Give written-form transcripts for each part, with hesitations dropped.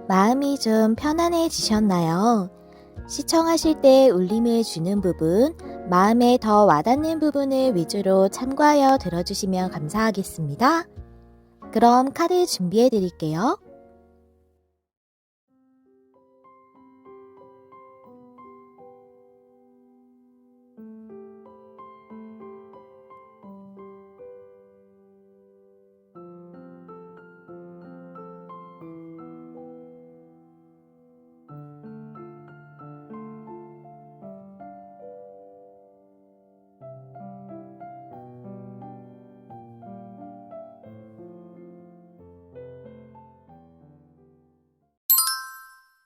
마음이 좀 편안해지셨나요? 시청하실 때 울림을 주는 부분, 마음에 더 와닿는 부분을 위주로 참고하여 들어주시면 감사하겠습니다. 그럼 카드 준비해 드릴게요.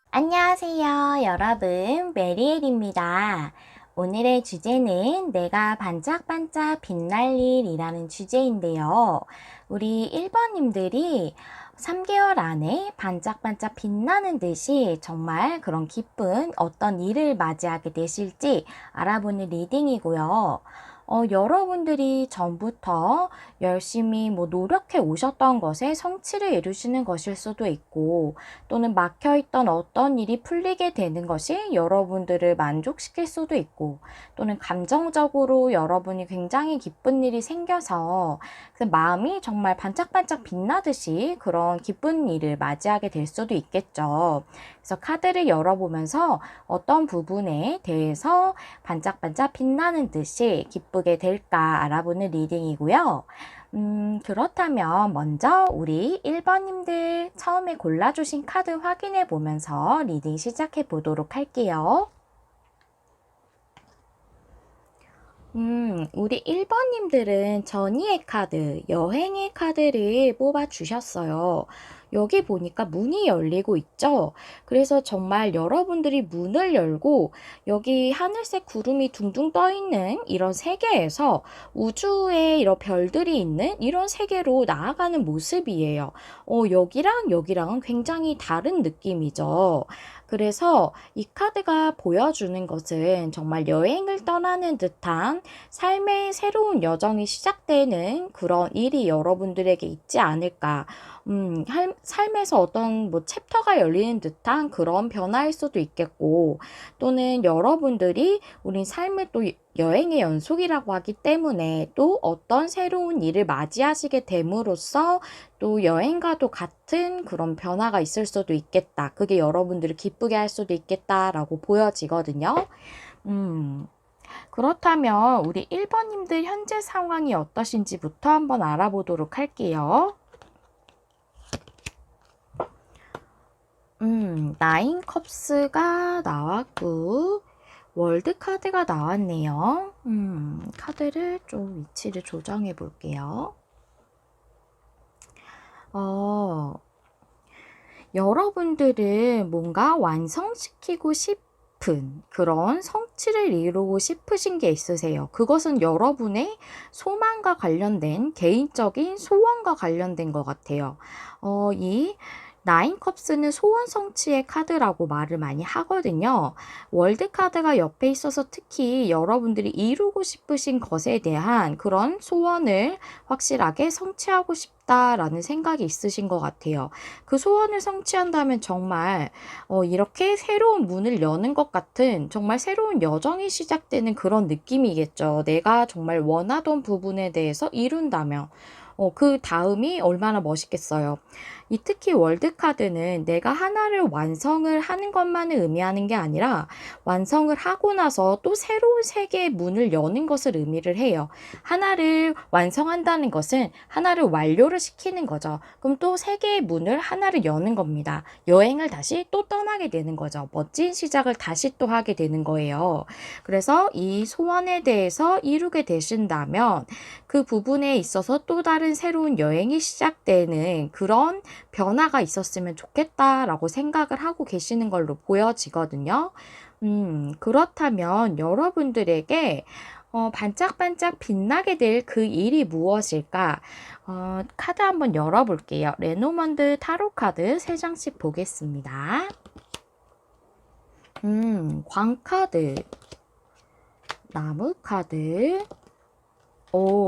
안녕하세요, 여러분. 메리엘입니다. 오늘의 주제는 내가 반짝반짝 빛날 일이라는 주제인데요. 우리 1번님들이 3개월 안에 반짝반짝 빛나는 듯이 정말 그런 기쁜 어떤 일을 맞이하게 되실지 알아보는 리딩이고요. 여러분들이 전부터 열심히 노력해 오셨던 것에 성취를 이루시는 것일 수도 있고, 또는 막혀있던 어떤 일이 풀리게 되는 것이 여러분들을 만족시킬 수도 있고, 또는 감정적으로 여러분이 굉장히 기쁜 일이 생겨서 그 마음이 정말 반짝반짝 빛나듯이 그런 기쁜 일을 맞이하게 될 수도 있겠죠. 그래서 카드를 열어보면서 어떤 부분에 대해서 반짝반짝 빛나는 듯이 기쁘게 될까 알아보는 리딩이고요. 그렇다면 먼저 우리 1번님들 처음에 골라주신 카드 확인해 보면서 리딩 시작해 보도록 할게요. 우리 1번님들은 전이의 카드, 여행의 카드를 뽑아주셨어요. 여기 보니까 문이 열리고 있죠? 그래서 정말 여러분들이 문을 열고 여기 하늘색 구름이 둥둥 떠 있는 이런 세계에서 우주에 이런 별들이 있는 이런 세계로 나아가는 모습이에요. 여기랑 여기랑은 굉장히 다른 느낌이죠. 그래서 이 카드가 보여주는 것은 정말 여행을 떠나는 듯한 삶의 새로운 여정이 시작되는 그런 일이 여러분들에게 있지 않을까. 삶에서 어떤 챕터가 열리는 듯한 그런 변화일 수도 있겠고, 또는 여러분들이 우리 삶을 또 여행의 연속이라고 하기 때문에 또 어떤 새로운 일을 맞이하시게 됨으로써 또 여행과도 같은 그런 변화가 있을 수도 있겠다. 그게 여러분들을 기쁘게 할 수도 있겠다라고 보여지거든요. 그렇다면 우리 1번님들 현재 상황이 어떠신지부터 한번 알아보도록 할게요. 나인 컵스가 나왔고 월드 카드가 나왔네요. 카드를 좀 위치를 조정해 볼게요. 여러분들은 뭔가 완성시키고 싶은 그런 성취를 이루고 싶으신 게 있으세요. 그것은 여러분의 소망과 관련된 개인적인 소원과 관련된 것 같아요. 이 나인 컵스는 소원 성취의 카드라고 말을 많이 하거든요. 월드 카드가 옆에 있어서 특히 여러분들이 이루고 싶으신 것에 대한 그런 소원을 확실하게 성취하고 싶다라는 생각이 있으신 것 같아요. 그 소원을 성취한다면 정말 이렇게 새로운 문을 여는 것 같은 정말 새로운 여정이 시작되는 그런 느낌이겠죠. 내가 정말 원하던 부분에 대해서 이룬다면. 그 다음이 얼마나 멋있겠어요. 특히 월드카드는 내가 하나를 완성을 하는 것만을 의미하는 게 아니라 완성을 하고 나서 또 새로운 세계의 문을 여는 것을 의미를 해요. 하나를 완성한다는 것은 하나를 완료를 시키는 거죠. 그럼 또 세계의 문을 하나를 여는 겁니다. 여행을 다시 또 떠나게 되는 거죠. 멋진 시작을 다시 또 하게 되는 거예요. 그래서 이 소원에 대해서 이루게 되신다면 그 부분에 있어서 또 다른 새로운 여행이 시작되는 그런 변화가 있었으면 좋겠다라고 생각을 하고 계시는 걸로 보여지거든요. 그렇다면 여러분들에게 반짝반짝 빛나게 될 그 일이 무엇일까? 카드 한번 열어볼게요. 레노먼드 타로 카드 3장씩 보겠습니다. 광카드, 나무 카드,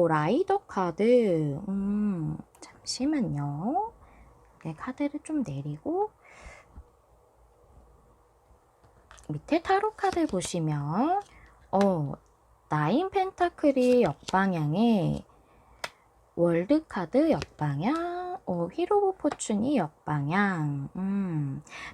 라이더 카드. 잠시만요. 네, 카드를 좀 내리고 밑에 타로 카드 보시면 나인 펜타클이 역방향에 월드 카드 역방향, 휠 오브 포춘이 역방향.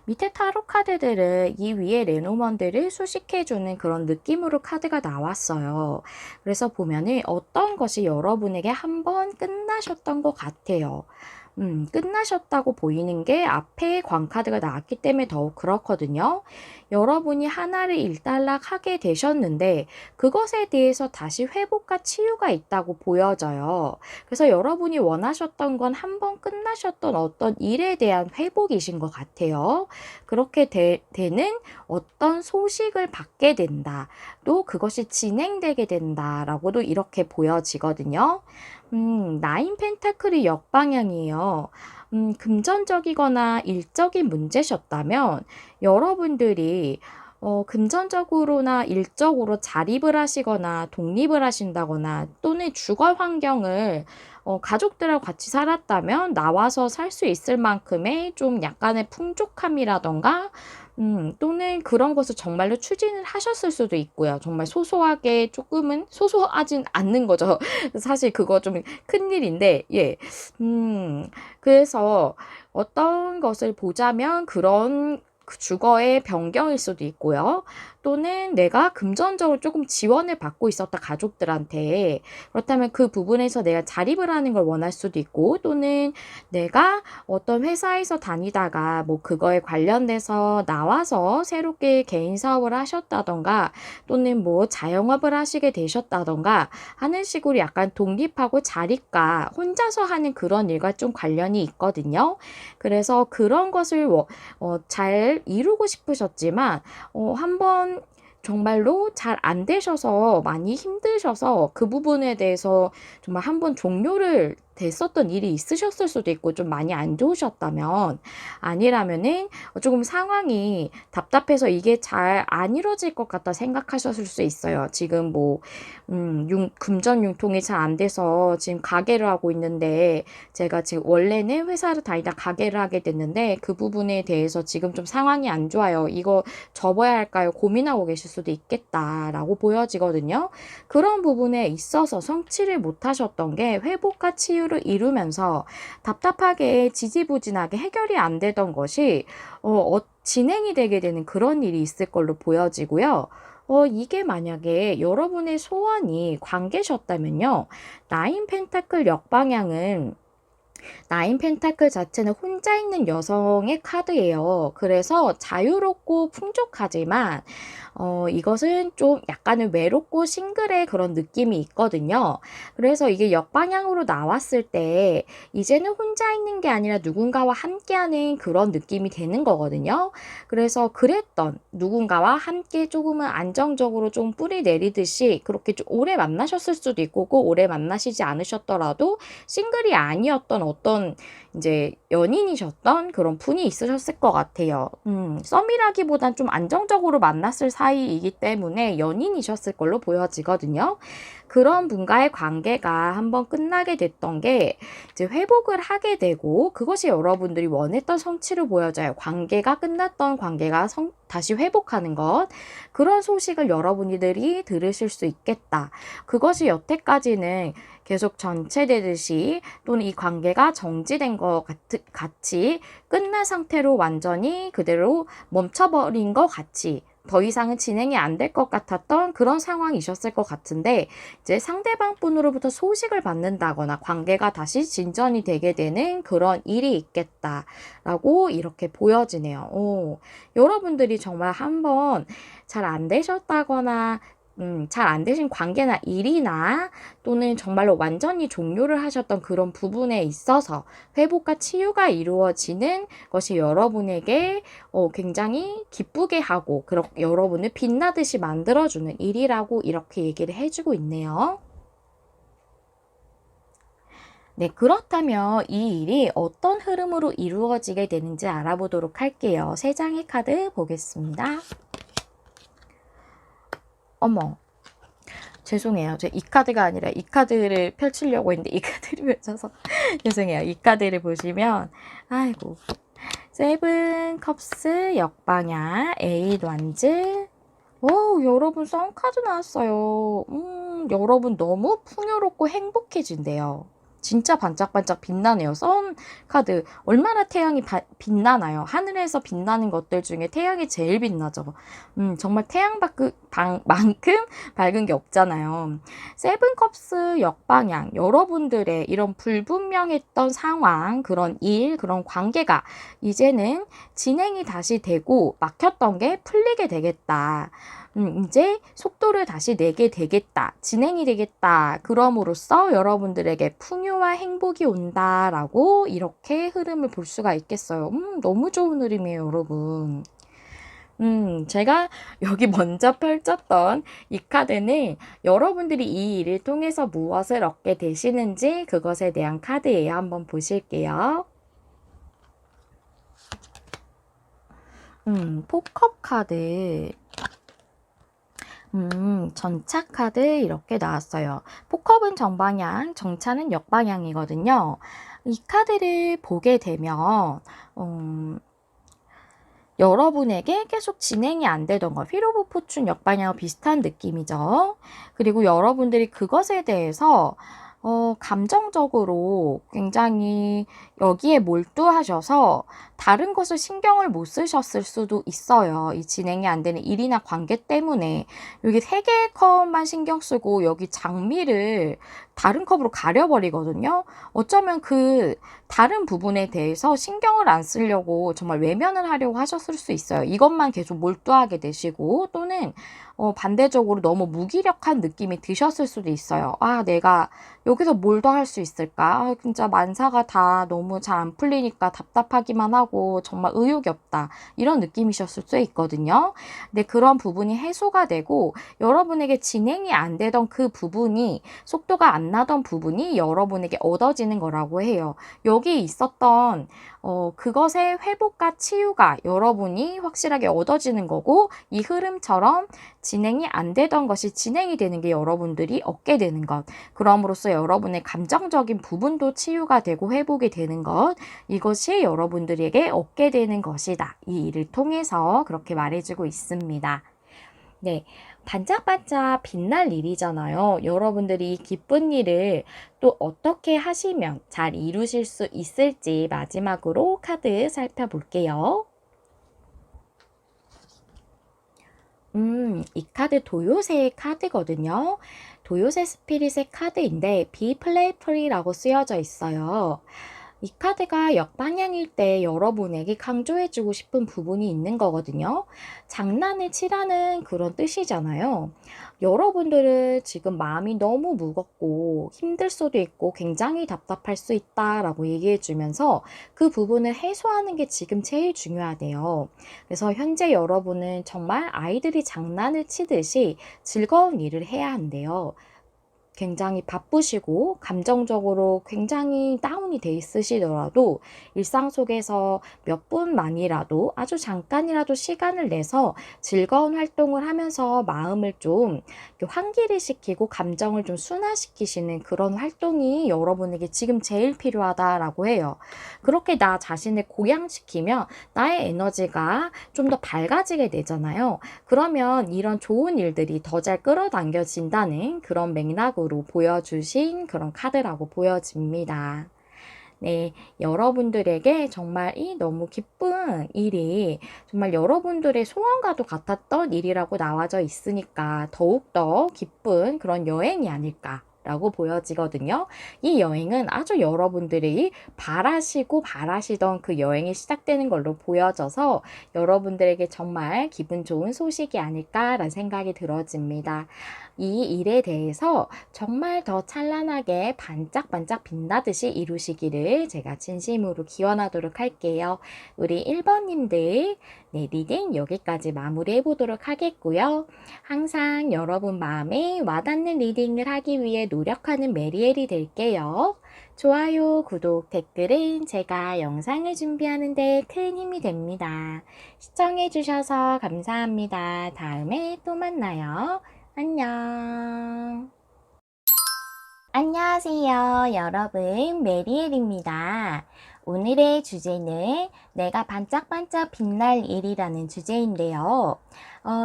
밑에 타로 카드들은 이 위에 레노먼드를 수식해주는 그런 느낌으로 카드가 나왔어요. 그래서 보면은 어떤 것이 여러분에게 한번 끝나셨던 것 같아요. 끝나셨다고 보이는 게 앞에 광카드가 나왔기 때문에 더욱 그렇거든요. 여러분이 하나를 일단락하게 되셨는데 그것에 대해서 다시 회복과 치유가 있다고 보여져요. 그래서 여러분이 원하셨던 건 한번 끝나셨던 어떤 일에 대한 회복이신 것 같아요. 그렇게 되는 어떤 소식을 받게 된다. 또 그것이 진행되게 된다라고도 이렇게 보여지거든요. 나인 펜타클이 역방향이에요. 금전적이거나 일적인 문제셨다면 여러분들이 금전적으로나 일적으로 자립을 하시거나 독립을 하신다거나 또는 주거 환경을 가족들하고 같이 살았다면 나와서 살 수 있을 만큼의 좀 약간의 풍족함이라던가 또는 그런 것을 정말로 추진을 하셨을 수도 있고요. 정말 소소하게 조금은 소소하진 않는 거죠. 사실 그거 좀 큰일인데, 예. 그래서 어떤 것을 보자면 그런 그 주거의 변경일 수도 있고요. 또는 내가 금전적으로 조금 지원을 받고 있었다 가족들한테 그렇다면 그 부분에서 내가 자립을 하는 걸 원할 수도 있고 또는 내가 어떤 회사에서 다니다가 뭐 그거에 관련돼서 나와서 새롭게 개인 사업을 하셨다던가 또는 뭐 자영업을 하시게 되셨다던가 하는 식으로 약간 독립하고 자립과 혼자서 하는 그런 일과 좀 관련이 있거든요. 그래서 그런 것을 잘 이루고 싶으셨지만 한번 정말로 잘 안 되셔서 많이 힘드셔서 그 부분에 대해서 정말 한번 종료를 됐었던 일이 있으셨을 수도 있고 좀 많이 안 좋으셨다면 아니라면은 조금 상황이 답답해서 이게 잘 안 이루어질 것 같다 생각하셨을 수 있어요. 지금 뭐 금전 융통이 잘 안 돼서 지금 가게를 하고 있는데 제가 지금 원래는 회사를 다니다 가게를 하게 됐는데 그 부분에 대해서 지금 좀 상황이 안 좋아요. 이거 접어야 할까요? 고민하고 계실 수도 있겠다라고 보여지거든요. 그런 부분에 있어서 성취를 못 하셨던 게 회복과 치유를 이루면서 답답하게 지지부진하게 해결이 안 되던 것이 진행이 되게 되는 그런 일이 있을 걸로 보여지고요. 이게 만약에 여러분의 소원이 관계셨다면요. 나인 펜타클 역방향은 나인 펜타클 자체는 혼자 있는 여성의 카드예요. 그래서 자유롭고 풍족하지만 이것은 좀 약간은 외롭고 싱글의 그런 느낌이 있거든요. 그래서 이게 역방향으로 나왔을 때 이제는 혼자 있는 게 아니라 누군가와 함께하는 그런 느낌이 되는 거거든요. 그래서 그랬던 누군가와 함께 조금은 안정적으로 좀 뿌리 내리듯이 그렇게 좀 오래 만나셨을 수도 있고 꼭 오래 만나시지 않으셨더라도 싱글이 아니었던 어떤 이제 연인이셨던 그런 분이 있으셨을 것 같아요. 썸이라기보단 좀 안정적으로 만났을 사이이기 때문에 연인이셨을 걸로 보여지거든요. 그런 분과의 관계가 한번 끝나게 됐던 게 이제 회복을 하게 되고 그것이 여러분들이 원했던 성취를 보여줘요. 관계가 끝났던 관계가 다시 회복하는 것 그런 소식을 여러분들이 들으실 수 있겠다. 그것이 여태까지는 계속 전체되듯이 또는 이 관계가 정지된 것 같이 끝난 상태로 완전히 그대로 멈춰버린 것 같이 더 이상은 진행이 안 될 것 같았던 그런 상황이셨을 것 같은데 이제 상대방 분으로부터 소식을 받는다거나 관계가 다시 진전이 되게 되는 그런 일이 있겠다라고 이렇게 보여지네요. 여러분들이 정말 한번 잘 안 되셨다거나 잘 안 되신 관계나 일이나 또는 정말로 완전히 종료를 하셨던 그런 부분에 있어서 회복과 치유가 이루어지는 것이 여러분에게 굉장히 기쁘게 하고 여러분을 빛나듯이 만들어주는 일이라고 이렇게 얘기를 해주고 있네요. 네, 그렇다면 이 일이 어떤 흐름으로 이루어지게 되는지 알아보도록 할게요. 세 장의 카드 보겠습니다. 어머, 죄송해요. 이 카드가 아니라 이 카드를 펼치려고 했는데 이 카드를 펼쳐서 죄송해요. 이 카드를 보시면 아이고 세븐 컵스 역방향, 에잇 완즈. 오, 여러분 썬카드 나왔어요. 여러분 너무 풍요롭고 행복해진대요. 진짜 반짝반짝 빛나네요. 썬카드. 얼마나 태양이 빛나나요? 하늘에서 빛나는 것들 중에 태양이 제일 빛나죠. 정말 만큼 밝은 게 없잖아요. 세븐컵스 역방향. 여러분들의 이런 불분명했던 상황, 그런 일, 그런 관계가 이제는 진행이 다시 되고 막혔던 게 풀리게 되겠다. 이제 속도를 다시 내게 되겠다. 진행이 되겠다. 그럼으로써 여러분들에게 풍요와 행복이 온다라고 이렇게 흐름을 볼 수가 있겠어요. 너무 좋은 흐름이에요, 여러분. 제가 여기 먼저 펼쳤던 이 카드는 여러분들이 이 일을 통해서 무엇을 얻게 되시는지 그것에 대한 카드예요. 한번 보실게요. 포컵 카드. 전차 카드 이렇게 나왔어요. 포컵은 정방향, 정차는 역방향이거든요. 이 카드를 보게 되면 여러분에게 계속 진행이 안 되던 것, 휠 오브 포춘 역방향과 비슷한 느낌이죠. 그리고 여러분들이 그것에 대해서 감정적으로 굉장히 여기에 몰두하셔서 다른 것을 신경을 못 쓰셨을 수도 있어요. 이 진행이 안 되는 일이나 관계 때문에 여기 세 개의 컵만 신경 쓰고 여기 장미를 다른 컵으로 가려버리거든요. 어쩌면 그 다른 부분에 대해서 신경을 안 쓰려고 정말 외면을 하려고 하셨을 수 있어요. 이것만 계속 몰두하게 되시고 또는 반대적으로 너무 무기력한 느낌이 드셨을 수도 있어요. 아, 내가 여기서 뭘 더 할 수 있을까? 아, 진짜 만사가 다 너무 잘 안 풀리니까 답답하기만 하고 정말 의욕이 없다. 이런 느낌이셨을 수 있거든요. 근데 그런 부분이 해소가 되고 여러분에게 진행이 안 되던 그 부분이 속도가 안 나던 부분이 여러분에게 얻어지는 거라고 해요. 여기 있었던 그것의 회복과 치유가 여러분이 확실하게 얻어지는 거고 이 흐름처럼 진행이 안 되던 것이 진행이 되는 게 여러분들이 얻게 되는 것. 그럼으로써 여러분의 감정적인 부분도 치유가 되고 회복이 되는 것. 이것이 여러분들에게 얻게 되는 것이다. 이 일을 통해서 그렇게 말해주고 있습니다. 네. 반짝반짝 빛날 일이잖아요. 여러분들이 이 기쁜 일을 또 어떻게 하시면 잘 이루실 수 있을지 마지막으로 카드 살펴볼게요. 이 카드 도요새의 카드거든요. 도요새 스피릿의 카드인데 Be Playful이라고 쓰여져 있어요. 이 카드가 역방향일 때 여러분에게 강조해주고 싶은 부분이 있는 거거든요. 장난을 치라는 그런 뜻이잖아요. 여러분들은 지금 마음이 너무 무겁고 힘들 수도 있고 굉장히 답답할 수 있다라고 얘기해 주면서 그 부분을 해소하는 게 지금 제일 중요하대요. 그래서 현재 여러분은 정말 아이들이 장난을 치듯이 즐거운 일을 해야 한대요. 굉장히 바쁘시고 감정적으로 굉장히 다운이 돼 있으시더라도 일상 속에서 몇 분만이라도 아주 잠깐이라도 시간을 내서 즐거운 활동을 하면서 마음을 좀 환기를 시키고 감정을 좀 순화시키시는 그런 활동이 여러분에게 지금 제일 필요하다라고 해요. 그렇게 나 자신을 고양시키면 나의 에너지가 좀 더 밝아지게 되잖아요. 그러면 이런 좋은 일들이 더 잘 끌어당겨진다는 그런 맥락으로 보여주신 그런 카드라고 보여집니다. 네, 여러분들에게 정말 이 너무 기쁜 일이 정말 여러분들의 소원과도 같았던 일이라고 나와져 있으니까 더욱더 기쁜 그런 여행이 아닐까. 라고 보여지거든요. 이 여행은 아주 여러분들이 바라시던 그 여행이 시작되는 걸로 보여져서 여러분들에게 정말 기분 좋은 소식이 아닐까라는 생각이 들어집니다. 이 일에 대해서 정말 더 찬란하게 반짝반짝 빛나듯이 이루시기를 제가 진심으로 기원하도록 할게요. 우리 1번님들 네, 리딩 여기까지 마무리해 보도록 하겠고요. 항상 여러분 마음에 와닿는 리딩을 하기 위해 노력하는 메리엘이 될게요. 좋아요, 구독, 댓글은 제가 영상을 준비하는 데 큰 힘이 됩니다. 시청해 주셔서 감사합니다. 다음에 또 만나요. 안녕. 안녕하세요, 여러분. 메리엘입니다. 오늘의 주제는 내가 반짝반짝 빛날 일이라는 주제인데요.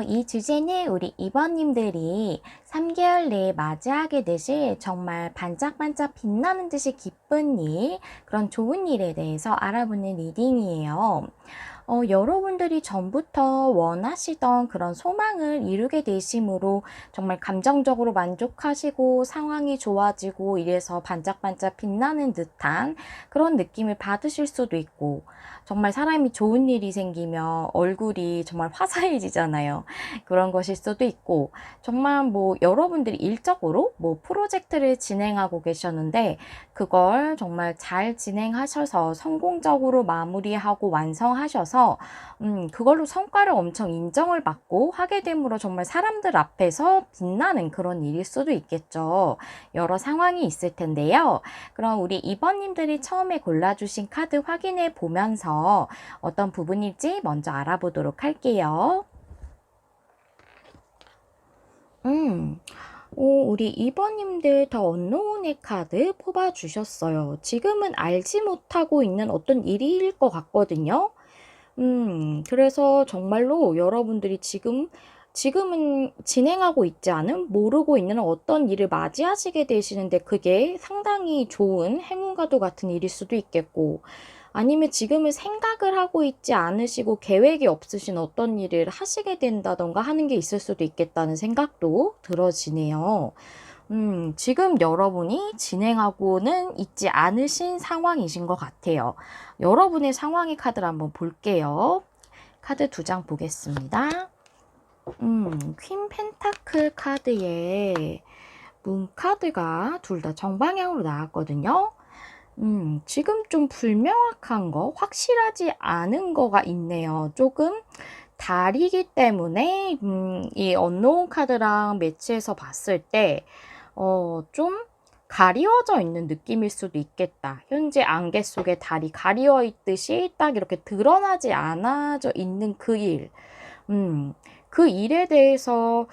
이 주제는 우리 이번님들이 3개월 내에 맞이하게 되실 정말 반짝반짝 빛나는 듯이 기쁜 일, 그런 좋은 일에 대해서 알아보는 리딩이에요. 여러분들이 전부터 원하시던 그런 소망을 이루게 되심으로 정말 감정적으로 만족하시고 상황이 좋아지고 이래서 반짝반짝 빛나는 듯한 그런 느낌을 받으실 수도 있고, 정말 사람이 좋은 일이 생기면 얼굴이 정말 화사해지잖아요. 그런 것일 수도 있고, 정말 뭐 여러분들이 일적으로 뭐 프로젝트를 진행하고 계셨는데 그걸 정말 잘 진행하셔서 성공적으로 마무리하고 완성하셔서 그걸로 성과를 엄청 인정을 받고 하게 됨으로 정말 사람들 앞에서 빛나는 그런 일일 수도 있겠죠. 여러 상황이 있을 텐데요. 그럼 우리 2번님들이 처음에 골라주신 카드 확인해 보면서 어떤 부분일지 먼저 알아보도록 할게요. 우리 2번님들 더 언노운의 카드 뽑아주셨어요. 지금은 알지 못하고 있는 어떤 일일 것 같거든요. 그래서 정말로 여러분들이 지금은 진행하고 있지 않은, 모르고 있는 어떤 일을 맞이하시게 되시는데 그게 상당히 좋은 행운과도 같은 일일 수도 있겠고, 아니면 지금은 생각을 하고 있지 않으시고 계획이 없으신 어떤 일을 하시게 된다던가 하는 게 있을 수도 있겠다는 생각도 들어지네요. 지금 여러분이 진행하고는 있지 않으신 상황이신 것 같아요. 여러분의 상황의 카드를 한번 볼게요. 카드 2장 보겠습니다. 퀸 펜타클 카드에 문 카드가 둘 다 정방향으로 나왔거든요. 지금 좀 불명확한 거, 확실하지 않은 거가 있네요. 조금 달이기 때문에 이 언노운 카드랑 매치해서 봤을 때 좀 가리워져 있는 느낌일 수도 있겠다. 현재 안개 속에 달이 가리워 있듯이 딱 이렇게 드러나지 않아져 있는 그 일. 그 일에 대해서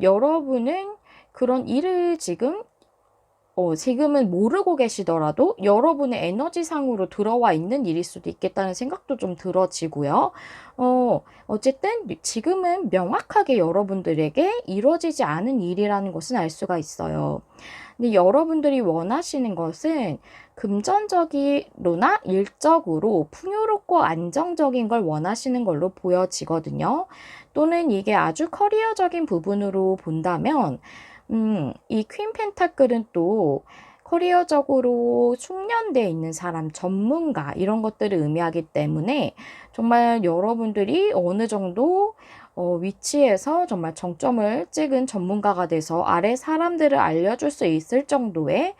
여러분은 그런 일을 지금은 모르고 계시더라도 여러분의 에너지상으로 들어와 있는 일일 수도 있겠다는 생각도 좀 들어지고요. 어쨌든 지금은 명확하게 여러분들에게 이루어지지 않은 일이라는 것은 알 수가 있어요. 근데 여러분들이 원하시는 것은 금전적으로나 일적으로 풍요롭고 안정적인 걸 원하시는 걸로 보여지거든요. 또는 이게 아주 커리어적인 부분으로 본다면 이 퀸 펜타클은 또 커리어적으로 숙련되어 있는 사람, 전문가 이런 것들을 의미하기 때문에 정말 여러분들이 어느 정도 위치에서 정말 정점을 찍은 전문가가 돼서 아래 사람들을 알려줄 수 있을 정도의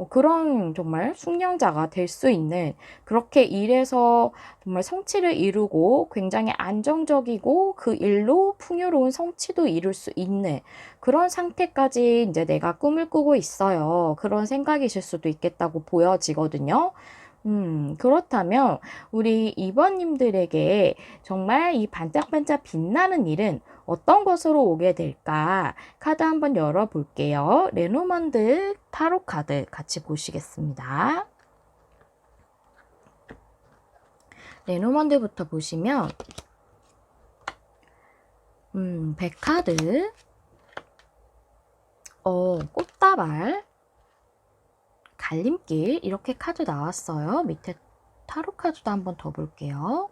그런 정말 숙련자가 될 수 있는, 그렇게 일에서 정말 성취를 이루고 굉장히 안정적이고 그 일로 풍요로운 성취도 이룰 수 있는 그런 상태까지 이제 내가 꿈을 꾸고 있어요. 그런 생각이실 수도 있겠다고 보여지거든요. 그렇다면 우리 2번님들에게 정말 이 반짝반짝 빛나는 일은 어떤 것으로 오게 될까? 카드 한번 열어볼게요. 레노먼드 타로 카드 같이 보시겠습니다. 레노먼드부터 보시면 100카드, 꽃다발, 갈림길 이렇게 카드 나왔어요. 밑에 타로 카드도 한번 더 볼게요.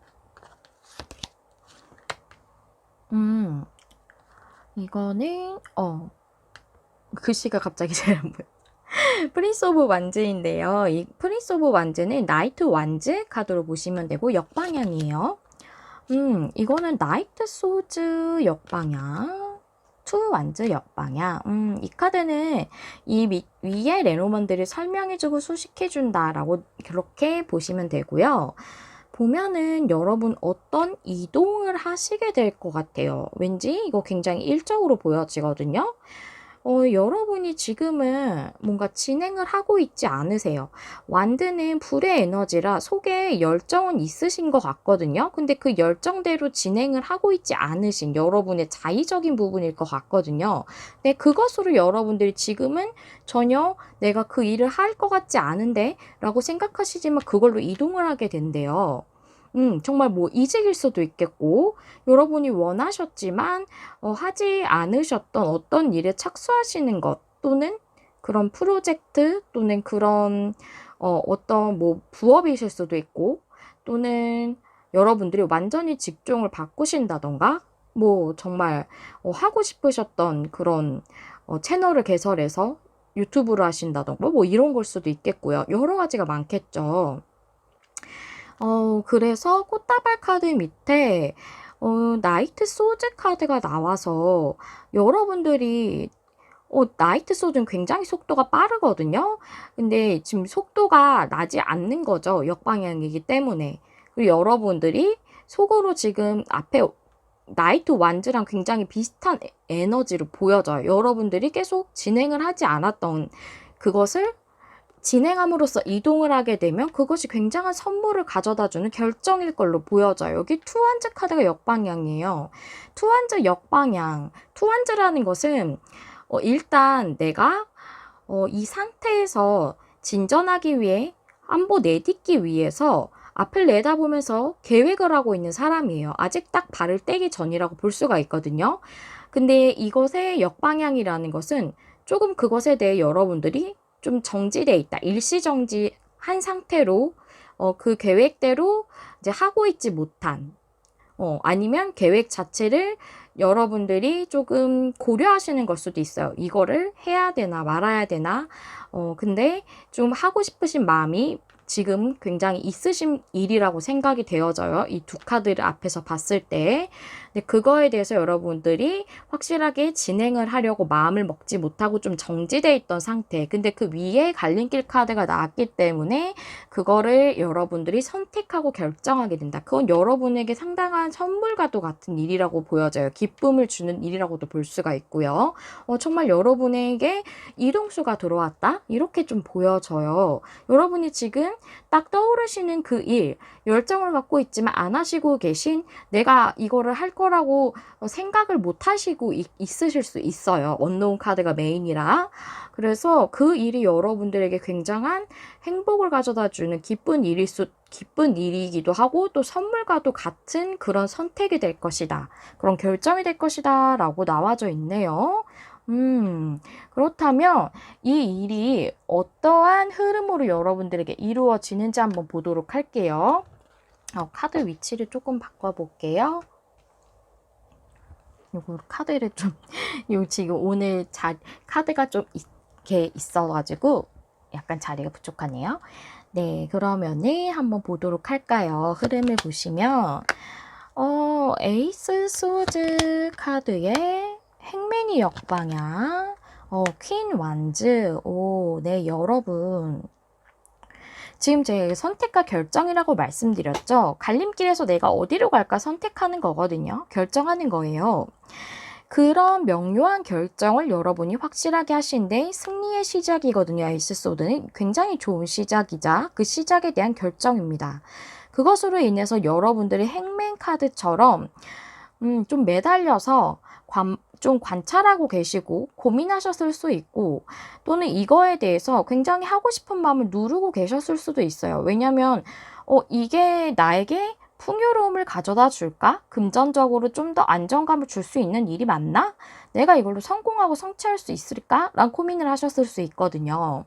이거는 글씨가 갑자기 잘 안 보여. 프린스 오브 완즈인데요. 이 프린스 오브 완즈는 나이트 완즈 카드로 보시면 되고 역방향이에요. 이거는 나이트 소즈 역방향, 투 완즈 역방향. 이 카드는 이 위에 레노먼드를 설명해주고 수식해준다라고 그렇게 보시면 되고요. 보면은 여러분 어떤 이동을 하시게 될 것 같아요. 왠지 이거 굉장히 일적으로 보여지거든요. 여러분이 지금은 뭔가 진행을 하고 있지 않으세요. 완드는 불의 에너지라 속에 열정은 있으신 것 같거든요. 근데 그 열정대로 진행을 하고 있지 않으신 여러분의 자의적인 부분일 것 같거든요. 근데 그것으로 여러분들이 지금은 전혀 내가 그 일을 할 것 같지 않은데 라고 생각하시지만 그걸로 이동을 하게 된대요. 정말 뭐 이직일 수도 있겠고, 여러분이 원하셨지만, 하지 않으셨던 어떤 일에 착수하시는 것, 또는 그런 프로젝트, 또는 그런, 어떤 뭐 부업이실 수도 있고, 또는 여러분들이 완전히 직종을 바꾸신다던가, 뭐 정말 하고 싶으셨던 그런 채널을 개설해서 유튜브를 하신다던가, 뭐 이런 걸 수도 있겠고요. 여러 가지가 많겠죠. 그래서 꽃다발 카드 밑에 나이트 소드 카드가 나와서 여러분들이 나이트 소드는 굉장히 속도가 빠르거든요. 근데 지금 속도가 나지 않는 거죠. 역방향이기 때문에. 그리고 여러분들이 속으로 지금 앞에 나이트 완즈랑 굉장히 비슷한 에너지로 보여져요. 여러분들이 계속 진행을 하지 않았던 그것을 진행함으로써 이동을 하게 되면 그것이 굉장한 선물을 가져다주는 결정일 걸로 보여져요. 여기 투환즈 카드가 역방향이에요. 투환즈 역방향. 투환즈라는 것은 일단 내가 이 상태에서 진전하기 위해 안보 내딛기 위해서 앞을 내다보면서 계획을 하고 있는 사람이에요. 아직 딱 발을 떼기 전이라고 볼 수가 있거든요. 근데 이것의 역방향이라는 것은 조금 그것에 대해 여러분들이 좀 정지돼 있다. 일시정지한 상태로 그 계획대로 이제 하고 있지 못한 아니면 계획 자체를 여러분들이 조금 고려하시는 걸 수도 있어요. 이거를 해야 되나 말아야 되나. 근데 좀 하고 싶으신 마음이 지금 굉장히 있으신 일이라고 생각이 되어져요. 이 두 카드를 앞에서 봤을 때. 근데 그거에 대해서 여러분들이 확실하게 진행을 하려고 마음을 먹지 못하고 좀 정지돼 있던 상태. 근데 그 위에 갈림길 카드가 나왔기 때문에 그거를 여러분들이 선택하고 결정하게 된다. 그건 여러분에게 상당한 선물과도 같은 일이라고 보여져요. 기쁨을 주는 일이라고도 볼 수가 있고요. 정말 여러분에게 이동수가 들어왔다? 이렇게 좀 보여져요. 여러분이 지금 딱 떠오르시는 그 일, 열정을 갖고 있지만 안 하시고 계신 내가 이거를 할 거라고 생각을 못 하시고 있으실 수 있어요. 언노운 카드가 메인이라. 그래서 그 일이 여러분들에게 굉장한 행복을 가져다 주는 기쁜 일이기도 하고 또 선물과도 같은 그런 선택이 될 것이다. 그런 결정이 될 것이다. 라고 나와져 있네요. 그렇다면 이 일이 어떠한 흐름으로 여러분들에게 이루어지는지 한번 보도록 할게요. 카드 위치를 조금 바꿔볼게요. 요거 카드를 좀, 요 지금 오늘 카드가 좀 이렇게 있어가지고 약간 자리가 부족하네요. 네, 그러면은 한번 보도록 할까요? 흐름을 보시면, 에이스 소드 카드에 행맨이 역방향, 퀸 완즈, 네, 여러분. 지금 제 선택과 결정이라고 말씀드렸죠. 갈림길에서 내가 어디로 갈까 선택하는 거거든요. 결정하는 거예요. 그런 명료한 결정을 여러분이 확실하게 하신데 승리의 시작이거든요. 에이스 소드는 굉장히 좋은 시작이자 그 시작에 대한 결정입니다. 그것으로 인해서 여러분들이 행맨 카드처럼 좀 매달려서 좀 관찰하고 계시고 고민하셨을 수 있고 또는 이거에 대해서 굉장히 하고 싶은 마음을 누르고 계셨을 수도 있어요. 왜냐면 이게 나에게 풍요로움을 가져다 줄까? 금전적으로 좀 더 안정감을 줄 수 있는 일이 맞나? 내가 이걸로 성공하고 성취할 수 있을까? 라는 고민을 하셨을 수 있거든요.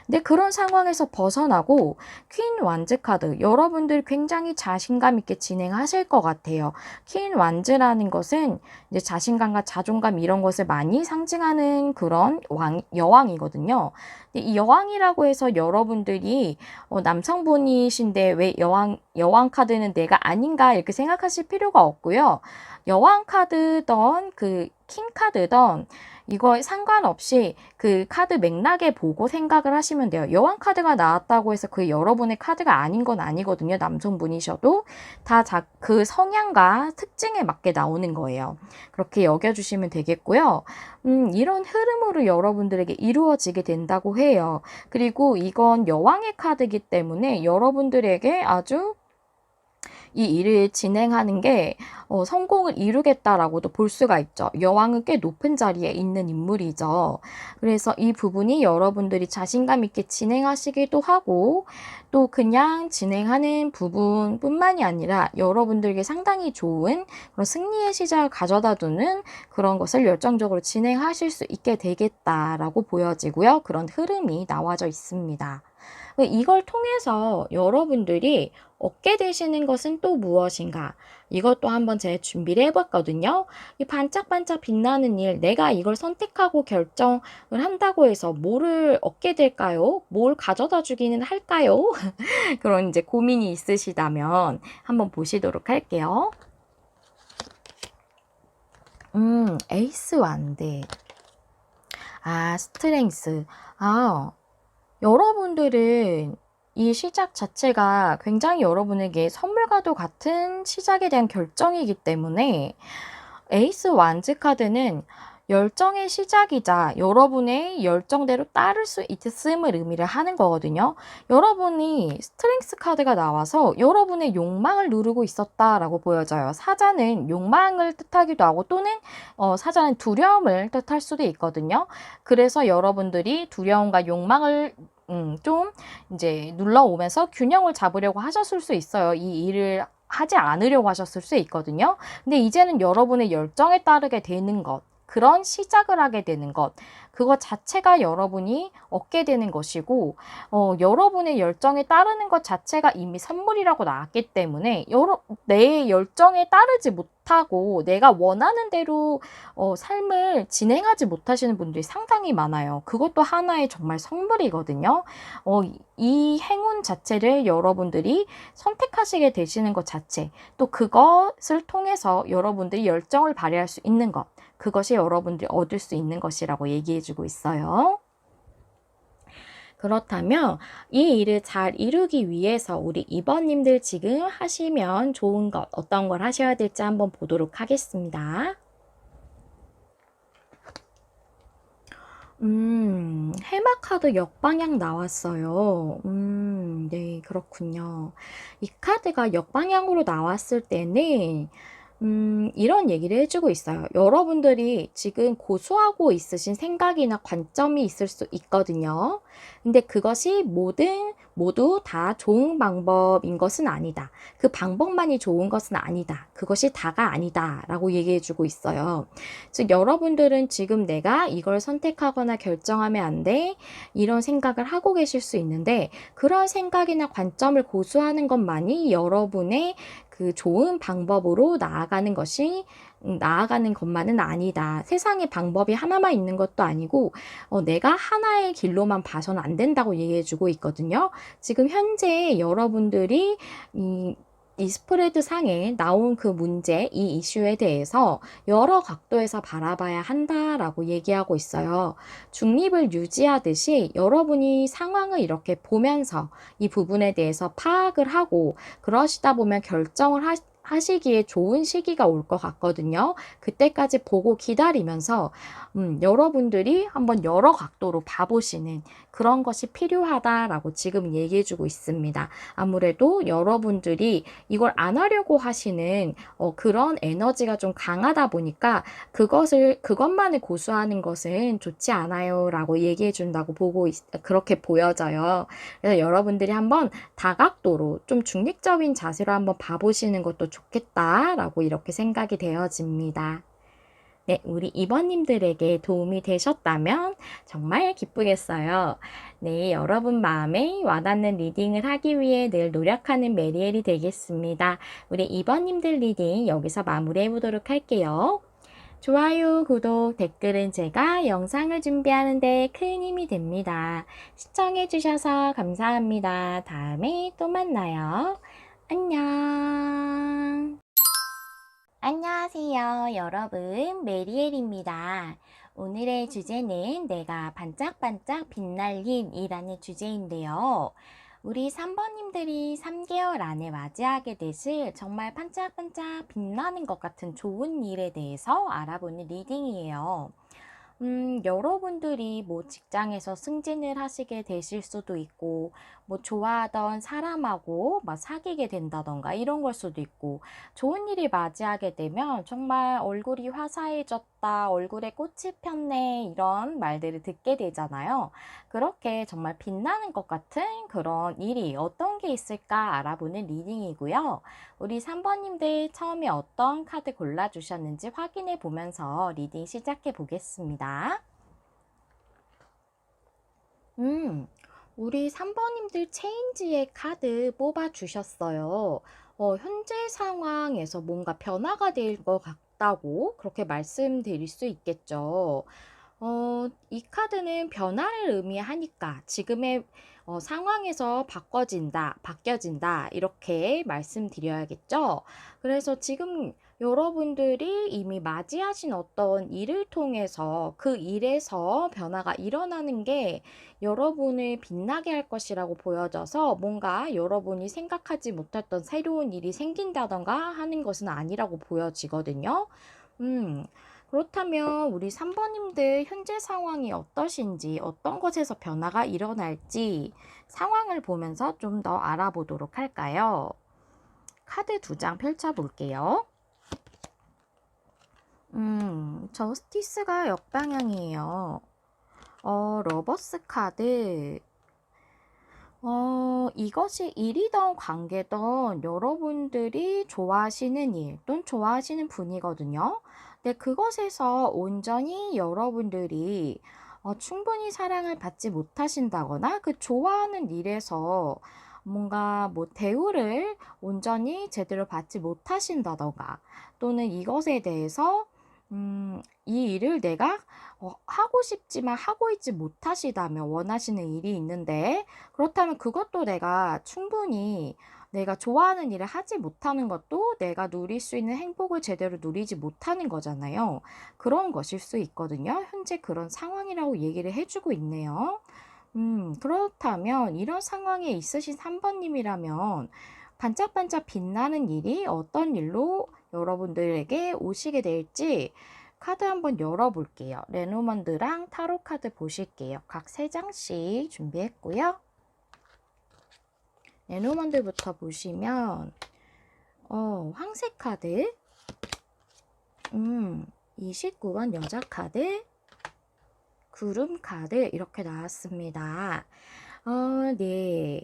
근데 그런 상황에서 벗어나고 퀸 완즈 카드 여러분들 굉장히 자신감 있게 진행하실 것 같아요. 퀸 완즈라는 것은 이제 자신감과 자존감 이런 것을 많이 상징하는 그런 여왕이거든요. 근데 이 여왕이라고 해서 여러분들이 남성분이신데 왜 여왕 카드는 내가 아닌가 이렇게 생각하실 필요가 없고요. 여왕 카드던 그 킹 카드던 이거 상관없이 그 카드 맥락에 보고 생각을 하시면 돼요. 여왕 카드가 나왔다고 해서 그 여러분의 카드가 아닌 건 아니거든요. 남성분이셔도 다 그 성향과 특징에 맞게 나오는 거예요. 그렇게 여겨주시면 되겠고요. 이런 흐름으로 여러분들에게 이루어지게 된다고 해요. 그리고 이건 여왕의 카드이기 때문에 여러분들에게 아주 이 일을 진행하는 게 성공을 이루겠다라고도 볼 수가 있죠. 여왕은 꽤 높은 자리에 있는 인물이죠. 그래서 이 부분이 여러분들이 자신감 있게 진행하시기도 하고 또 그냥 진행하는 부분뿐만이 아니라 여러분들에게 상당히 좋은 그런 승리의 시작을 가져다 두는 그런 것을 열정적으로 진행하실 수 있게 되겠다라고 보여지고요. 그런 흐름이 나와져 있습니다. 이걸 통해서 여러분들이 얻게 되시는 것은 또 무엇인가? 이것도 한번 제가 준비를 해봤거든요. 이 반짝반짝 빛나는 일, 내가 이걸 선택하고 결정을 한다고 해서 뭐를 얻게 될까요? 뭘 가져다 주기는 할까요? 그런 이제 고민이 있으시다면 한번 보시도록 할게요. 에이스 완드. 스트렝스. 여러분들은 이 시작 자체가 굉장히 여러분에게 선물과도 같은 시작에 대한 결정이기 때문에 에이스 완즈 카드는 열정의 시작이자 여러분의 열정대로 따를 수 있음을 의미를 하는 거거든요. 여러분이 스트렝스 카드가 나와서 여러분의 욕망을 누르고 있었다라고 보여져요. 사자는 욕망을 뜻하기도 하고 또는 사자는 두려움을 뜻할 수도 있거든요. 그래서 여러분들이 두려움과 욕망을 좀 이제 눌러오면서 균형을 잡으려고 하셨을 수 있어요. 이 일을 하지 않으려고 하셨을 수 있거든요. 근데 이제는 여러분의 열정에 따르게 되는 것, 그런 시작을 하게 되는 것, 그것 자체가 여러분이 얻게 되는 것이고 여러분의 열정에 따르는 것 자체가 이미 선물이라고 나왔기 때문에 내 열정에 따르지 못하고 내가 원하는 대로 삶을 진행하지 못하시는 분들이 상당히 많아요. 그것도 하나의 정말 선물이거든요. 이 행운 자체를 여러분들이 선택하시게 되시는 것 자체, 또 그것을 통해서 여러분들이 열정을 발휘할 수 있는 것, 그것이 여러분들이 얻을 수 있는 것이라고 얘기해주고 있어요. 그렇다면 이 일을 잘 이루기 위해서 우리 2번님들 지금 하시면 좋은 것, 어떤 걸 하셔야 될지 한번 보도록 하겠습니다. 해마 카드 역방향 나왔어요. 네, 그렇군요. 이 카드가 역방향으로 나왔을 때는 이런 얘기를 해주고 있어요. 여러분들이 지금 고수하고 있으신 생각이나 관점이 있을 수 있거든요. 근데 그것이 모두 다 좋은 방법인 것은 아니다. 그 방법만이 좋은 것은 아니다. 그것이 다가 아니다. 라고 얘기해주고 있어요. 즉, 여러분들은 지금 내가 이걸 선택하거나 결정하면 안 돼. 이런 생각을 하고 계실 수 있는데, 그런 생각이나 관점을 고수하는 것만이 여러분의 그 좋은 방법으로 나아가는 것만은 아니다. 세상에 방법이 하나만 있는 것도 아니고 내가 하나의 길로만 봐서는 안 된다고 얘기해주고 있거든요. 지금 현재 여러분들이 이 스프레드 상에 나온 그 문제, 이 이슈에 대해서 여러 각도에서 바라봐야 한다라고 얘기하고 있어요. 중립을 유지하듯이 여러분이 상황을 이렇게 보면서 이 부분에 대해서 파악을 하고 그러시다 보면 결정을 하시기에 좋은 시기가 올 것 같거든요. 그때까지 보고 기다리면서 여러분들이 한번 여러 각도로 봐보시는 그런 것이 필요하다라고 지금 얘기해주고 있습니다. 아무래도 여러분들이 이걸 안 하려고 하시는 그런 에너지가 좀 강하다 보니까 그것만을 고수하는 것은 좋지 않아요 라고 얘기해준다고 그렇게 보여져요. 그래서 여러분들이 한번 다각도로 좀 중립적인 자세로 한번 봐보시는 것도 좋겠다라고 이렇게 생각이 되어집니다. 네, 우리 2번님들에게 도움이 되셨다면 정말 기쁘겠어요. 네, 여러분 마음에 와닿는 리딩을 하기 위해 늘 노력하는 메리엘이 되겠습니다. 우리 2번님들 리딩 여기서 마무리해 보도록 할게요. 좋아요, 구독, 댓글은 제가 영상을 준비하는 데 큰 힘이 됩니다. 시청해 주셔서 감사합니다. 다음에 또 만나요. 안녕. 안녕. 안녕하세요, 여러분. 메리엘입니다. 오늘의 주제는 내가 반짝반짝 빛날 힘이라는 주제인데요. 우리 3번님들이 3개월 안에 맞이하게 되실 정말 반짝반짝 빛나는 것 같은 좋은 일에 대해서 알아보는 리딩이에요. 여러분들이 뭐 직장에서 승진을 하시게 되실 수도 있고, 뭐 좋아하던 사람하고 막 사귀게 된다던가 이런 걸 수도 있고, 좋은 일이 맞이하게 되면 정말 얼굴이 화사해졌다, 얼굴에 꽃이 폈네, 이런 말들을 듣게 되잖아요. 그렇게 정말 빛나는 것 같은 그런 일이 어떤 게 있을까 알아보는 리딩이고요. 우리 3번님들 처음에 어떤 카드 골라주셨는지 확인해 보면서 리딩 시작해 보겠습니다. 우리 3번님들 체인지의 카드 뽑아주셨어요. 현재 상황에서 뭔가 변화가 될 것 같다고 그렇게 말씀드릴 수 있겠죠. 이 카드는 변화를 의미하니까 지금의 상황에서 바뀌어진다, 이렇게 말씀드려야겠죠. 그래서 지금 여러분들이 이미 맞이하신 어떤 일을 통해서 그 일에서 변화가 일어나는 게 여러분을 빛나게 할 것이라고 보여져서 뭔가 여러분이 생각하지 못했던 새로운 일이 생긴다던가 하는 것은 아니라고 보여지거든요. 음, 그렇다면 우리 3번님들 현재 상황이 어떠신지, 어떤 것에서 변화가 일어날지 상황을 보면서 좀 더 알아보도록 할까요? 카드 2장 펼쳐볼게요. 저스티스가 역방향이에요. 러버스 카드. 이것이 일이던 관계던 여러분들이 좋아하시는 일 또는 좋아하시는 분이거든요. 근데 그것에서 온전히 여러분들이 충분히 사랑을 받지 못하신다거나 그 좋아하는 일에서 뭔가 뭐 대우를 온전히 제대로 받지 못하신다던가 또는 이것에 대해서 이 일을 내가 하고 싶지만 하고 있지 못하시다면 원하시는 일이 있는데 그렇다면 그것도 내가 충분히 내가 좋아하는 일을 하지 못하는 것도 내가 누릴 수 있는 행복을 제대로 누리지 못하는 거잖아요. 그런 것일 수 있거든요. 현재 그런 상황이라고 얘기를 해주고 있네요. 그렇다면 이런 상황에 있으신 3번님이라면 반짝반짝 빛나는 일이 어떤 일로 여러분들에게 오시게 될지 카드 한번 열어볼게요. 레노먼드랑 타로 카드 보실게요. 각 3장씩 준비했고요. 레노먼드부터 보시면 황색 카드 29번 여자 카드 구름 카드 이렇게 나왔습니다. 네.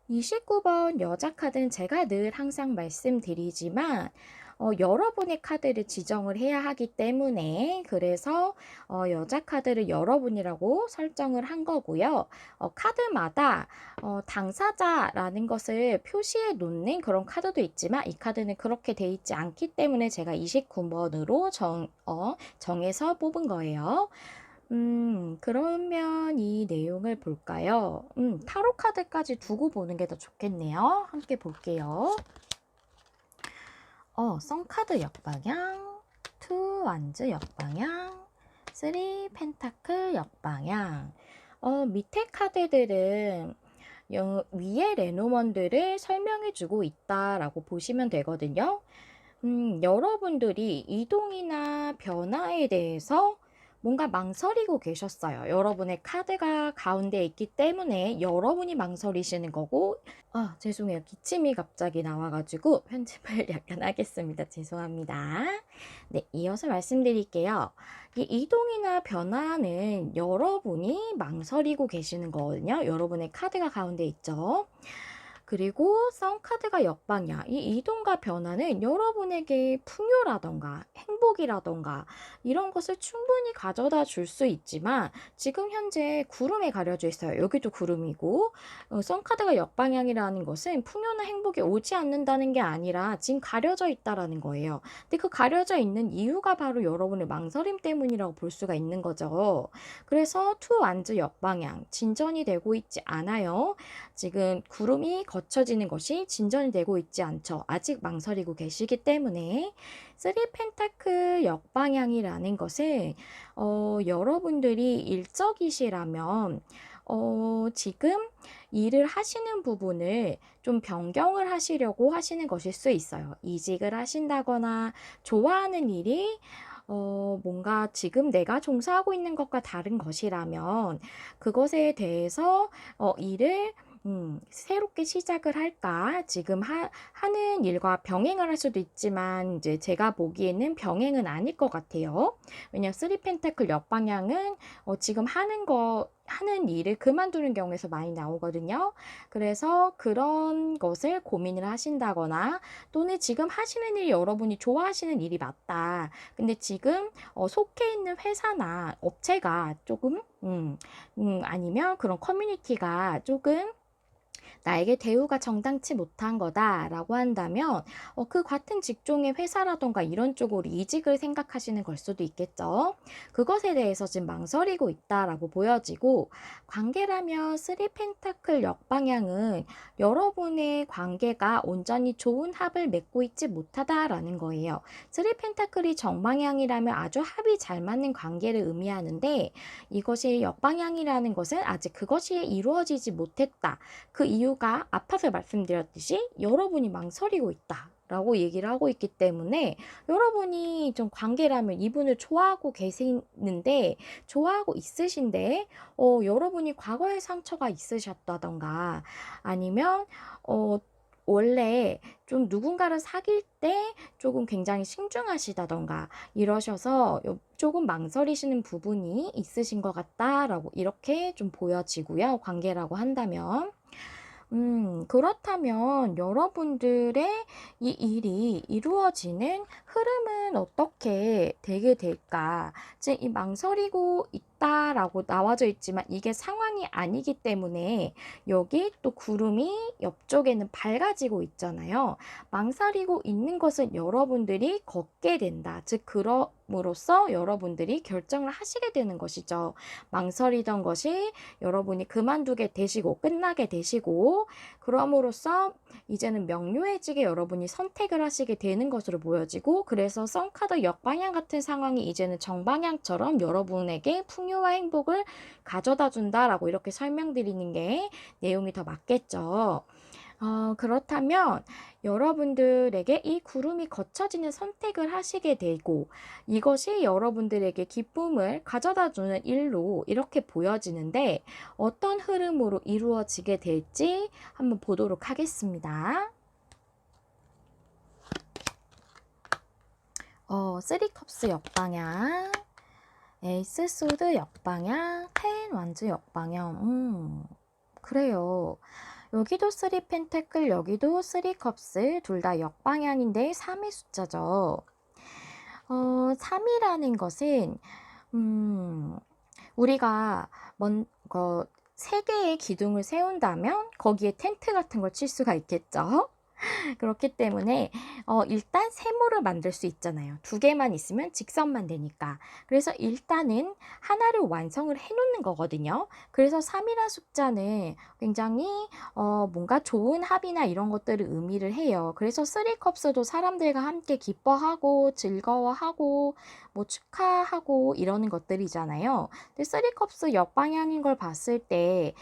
29번 여자 카드는 제가 늘 항상 말씀드리지만 여러분의 카드를 지정을 해야 하기 때문에 그래서 여자 카드를 여러분이라고 설정을 한 거고요. 카드마다 당사자라는 것을 표시해 놓는 그런 카드도 있지만 이 카드는 그렇게 돼 있지 않기 때문에 제가 29번으로 정해서 뽑은 거예요. 그러면 이 내용을 볼까요? 타로 카드까지 두고 보는 게 더 좋겠네요. 함께 볼게요. 썬카드 역방향, 투 완즈 역방향, 쓰리 펜타클 역방향. 밑에 카드들은 위에 레노먼드를 설명해주고 있다라고 보시면 되거든요. 여러분들이 이동이나 변화에 대해서 뭔가 망설이고 계셨어요. 여러분의 카드가 가운데 있기 때문에 여러분이 망설이시는 거고, 죄송해요. 기침이 갑자기 나와가지고 편집을 약간 하겠습니다. 죄송합니다. 네, 이어서 말씀드릴게요. 이 이동이나 변화는 여러분이 망설이고 계시는 거거든요. 여러분의 카드가 가운데 있죠. 그리고 썬카드가 역방향, 이 이동과 변화는 여러분에게 풍요라던가 행복이라던가 이런 것을 충분히 가져다 줄 수 있지만 지금 현재 구름에 가려져 있어요. 여기도 구름이고 썬카드가 역방향이라는 것은 풍요나 행복이 오지 않는다는 게 아니라 지금 가려져 있다라는 거예요. 근데 그 가려져 있는 이유가 바로 여러분의 망설임 때문이라고 볼 수가 있는 거죠. 그래서 투 완즈 역방향, 진전이 되고 있지 않아요. 지금 구름이 거쳐지는 것이 진전이 되고 있지 않죠. 아직 망설이고 계시기 때문에. 쓰리 펜타클 역방향이라는 것은 여러분들이 일적이시라면 지금 일을 하시는 부분을 좀 변경을 하시려고 하시는 것일 수 있어요. 이직을 하신다거나 좋아하는 일이 뭔가 지금 내가 종사하고 있는 것과 다른 것이라면 그것에 대해서 일을 새롭게 시작을 할까? 지금 하는 일과 병행을 할 수도 있지만, 이제 제가 보기에는 병행은 아닐 것 같아요. 왜냐면 쓰리 펜타클 역방향은 지금 하는 일을 그만두는 경우에서 많이 나오거든요. 그래서 그런 것을 고민을 하신다거나, 또는 지금 하시는 일이 여러분이 좋아하시는 일이 맞다. 근데 지금 속해 있는 회사나 업체가 조금, 아니면 그런 커뮤니티가 조금 나에게 대우가 정당치 못한 거다라고 한다면 그 같은 직종의 회사라던가 이런 쪽으로 이직을 생각하시는 걸 수도 있겠죠. 그것에 대해서 지금 망설이고 있다라고 보여지고, 관계라면 쓰리 펜타클 역방향은 여러분의 관계가 온전히 좋은 합을 맺고 있지 못하다라는 거예요. 쓰리 펜타클이 정방향이라면 아주 합이 잘 맞는 관계를 의미하는데, 이것이 역방향이라는 것은 아직 그것이 이루어지지 못했다. 그 이유가 앞에서 말씀드렸듯이 여러분이 망설이고 있다 라고 얘기를 하고 있기 때문에, 여러분이 좀 관계라면 이분을 좋아하고 계시는데, 좋아하고 있으신데 여러분이 과거에 상처가 있으셨다던가, 아니면 원래 좀 누군가를 사귈 때 조금 굉장히 신중하시다던가 이러셔서 조금 망설이시는 부분이 있으신 것 같다라고 이렇게 좀 보여지고요. 관계라고 한다면. 그렇다면 여러분들의 이 일이 이루어지는 흐름은 어떻게 되게 될까? 지금 이 망설이고 있다라고 나와져 있지만 이게 상황이 아니기 때문에 여기 또 구름이 옆쪽에는 밝아지고 있잖아요. 망설이고 있는 것은 여러분들이 걷게 된다. 즉, 그럼으로써 여러분들이 결정을 하시게 되는 것이죠. 망설이던 것이 여러분이 그만두게 되시고 끝나게 되시고, 그럼으로써 이제는 명료해지게 여러분이 선택을 하시게 되는 것으로 보여지고, 그래서 썬카드 역방향 같은 상황이 이제는 정방향처럼 여러분에게 풍요와 행복을 가져다 준다라고 이렇게 설명드리는 게 내용이 더 맞겠죠. 그렇다면 여러분들에게 이 구름이 걷혀지는 선택을 하시게 되고, 이것이 여러분들에게 기쁨을 가져다 주는 일로 이렇게 보여지는데, 어떤 흐름으로 이루어지게 될지 한번 보도록 하겠습니다. 쓰리 컵스 역방향, 에이스 소드 역방향, 텐 완즈 역방향. 그래요. 여기도 쓰리 펜타클, 여기도 쓰리 컵스, 둘 다 역방향인데 3의 숫자죠. 3이라는 것은 우리가 세 개의 기둥을 세운다면 거기에 텐트 같은 걸 칠 수가 있겠죠. 그렇기 때문에 일단 세모를 만들 수 있잖아요. 두 개만 있으면 직선만 되니까. 그래서 일단은 하나를 완성을 해놓는 거거든요. 그래서 3이라는 숫자는 굉장히 뭔가 좋은 합이나 이런 것들을 의미를 해요. 그래서 쓰리컵스도 사람들과 함께 기뻐하고 즐거워하고 뭐 축하하고 이러는 것들이잖아요. 근데 쓰리컵스 역방향인 걸 봤을 때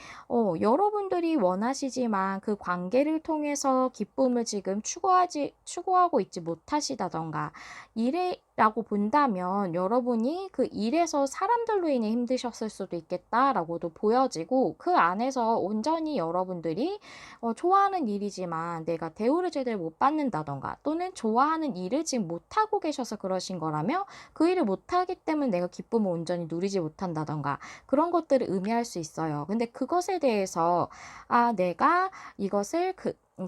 여러분들이 원하시지만 그 관계를 통해서 기쁨을 지금 추구하고 있지 못하시다던가, 일이라고 본다면 여러분이 그 일에서 사람들로 인해 힘드셨을 수도 있겠다라고도 보여지고, 그 안에서 온전히 여러분들이 좋아하는 일이지만 내가 대우를 제대로 못 받는다던가, 또는 좋아하는 일을 지금 못하고 계셔서 그러신 거라며 그 일을 못하기 때문에 내가 기쁨을 온전히 누리지 못한다던가, 그런 것들을 의미할 수 있어요. 근데 그것에 대해서 내가 이것을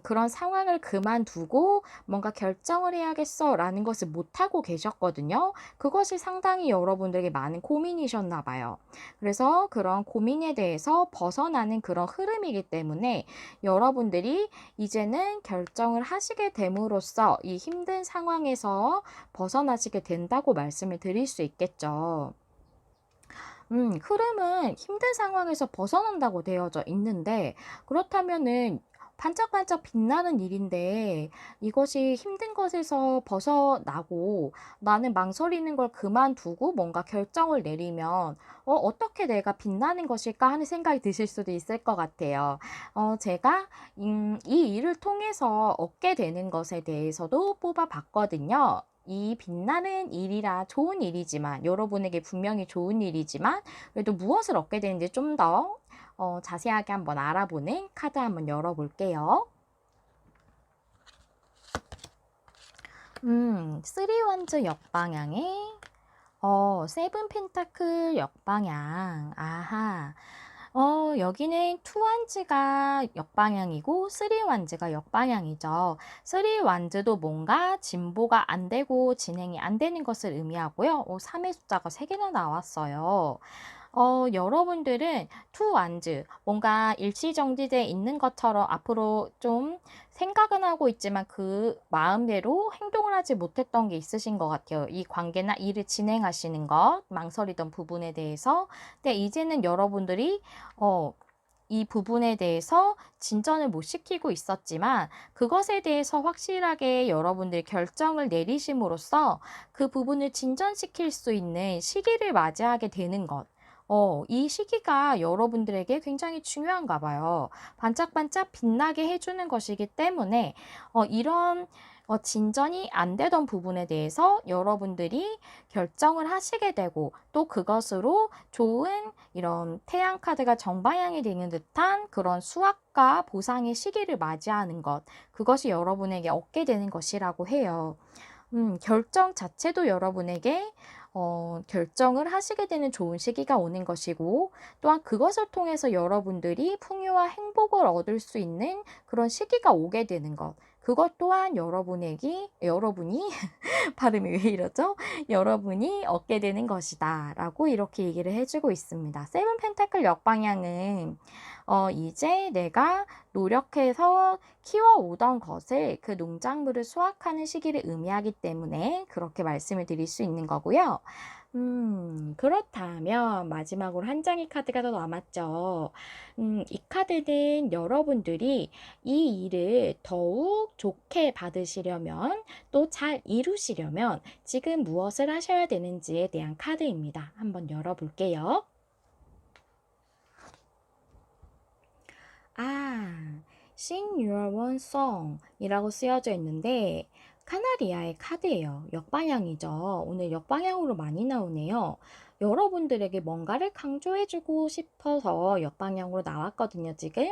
그런 상황을 그만두고 뭔가 결정을 해야겠어 라는 것을 못하고 계셨거든요. 그것이 상당히 여러분들에게 많은 고민이셨나 봐요. 그래서 그런 고민에 대해서 벗어나는 그런 흐름이기 때문에 여러분들이 이제는 결정을 하시게 됨으로써 이 힘든 상황에서 벗어나시게 된다고 말씀을 드릴 수 있겠죠. 흐름은 힘든 상황에서 벗어난다고 되어져 있는데, 그렇다면은 반짝반짝 빛나는 일인데 이것이 힘든 것에서 벗어나고 나는 망설이는 걸 그만두고 뭔가 결정을 내리면 어떻게 내가 빛나는 것일까 하는 생각이 드실 수도 있을 것 같아요. 제가 이 일을 통해서 얻게 되는 것에 대해서도 뽑아봤거든요. 이 빛나는 일이라 좋은 일이지만 여러분에게 분명히 좋은 일이지만 그래도 무엇을 얻게 되는지 좀 더 자세하게 한번 알아보는 카드 한번 열어볼게요. 쓰리 원즈 역방향에 세븐 펜타클 역방향. 아하. 여기는 투 완즈가 역방향이고 쓰리 완즈가 역방향이죠. 쓰리 완즈도 뭔가 진보가 안 되고 진행이 안 되는 것을 의미하고요. 3의 숫자가 3개나 나왔어요. 여러분들은 투 완즈, 뭔가 일시정지돼 있는 것처럼 앞으로 좀 생각은 하고 있지만 그 마음대로 행동을 하지 못했던 게 있으신 것 같아요. 이 관계나 일을 진행하시는 것, 망설이던 부분에 대해서. 근데 이제는 여러분들이, 이 부분에 대해서 진전을 못 시키고 있었지만 그것에 대해서 확실하게 여러분들이 결정을 내리심으로써 그 부분을 진전시킬 수 있는 시기를 맞이하게 되는 것. 이 시기가 여러분들에게 굉장히 중요한가 봐요. 반짝반짝 빛나게 해주는 것이기 때문에, 이런 진전이 안 되던 부분에 대해서 여러분들이 결정을 하시게 되고, 또 그것으로 좋은 이런 태양 카드가 정방향이 되는 듯한 그런 수확과 보상의 시기를 맞이하는 것, 그것이 여러분에게 얻게 되는 것이라고 해요. 결정 자체도 여러분에게 결정을 하시게 되는 좋은 시기가 오는 것이고 또한 그것을 통해서 여러분들이 풍요와 행복을 얻을 수 있는 그런 시기가 오게 되는 것. 그것 또한 여러분이 발음이 왜 이러죠? 여러분이 얻게 되는 것이다. 라고 이렇게 얘기를 해주고 있습니다. 세븐 펜타클 역방향은, 이제 내가 노력해서 키워오던 것을 그 농작물을 수확하는 시기를 의미하기 때문에 그렇게 말씀을 드릴 수 있는 거고요. 그렇다면 마지막으로 한 장의 카드가 더 남았죠. 이 카드는 여러분들이 이 일을 더욱 좋게 받으시려면 또 잘 이루시려면 지금 무엇을 하셔야 되는지에 대한 카드입니다. 한번 열어볼게요. Sing Your Own Song 이라고 쓰여져 있는데 카나리아의 카드예요. 역방향이죠. 오늘 역방향으로 많이 나오네요. 여러분들에게 뭔가를 강조해주고 싶어서 역방향으로 나왔거든요, 지금.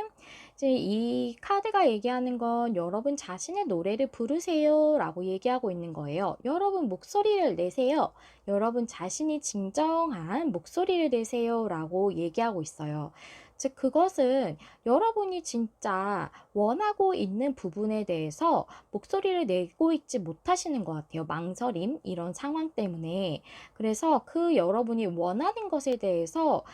이제 이 카드가 얘기하는 건 여러분 자신의 노래를 부르세요 라고 얘기하고 있는 거예요. 여러분 목소리를 내세요. 여러분 자신이 진정한 목소리를 내세요 라고 얘기하고 있어요. 즉, 그것은 여러분이 진짜 원하고 있는 부분에 대해서 목소리를 내고 있지 못하시는 것 같아요. 망설임, 이런 상황 때문에. 그래서 그 여러분이 원하는 것에 대해서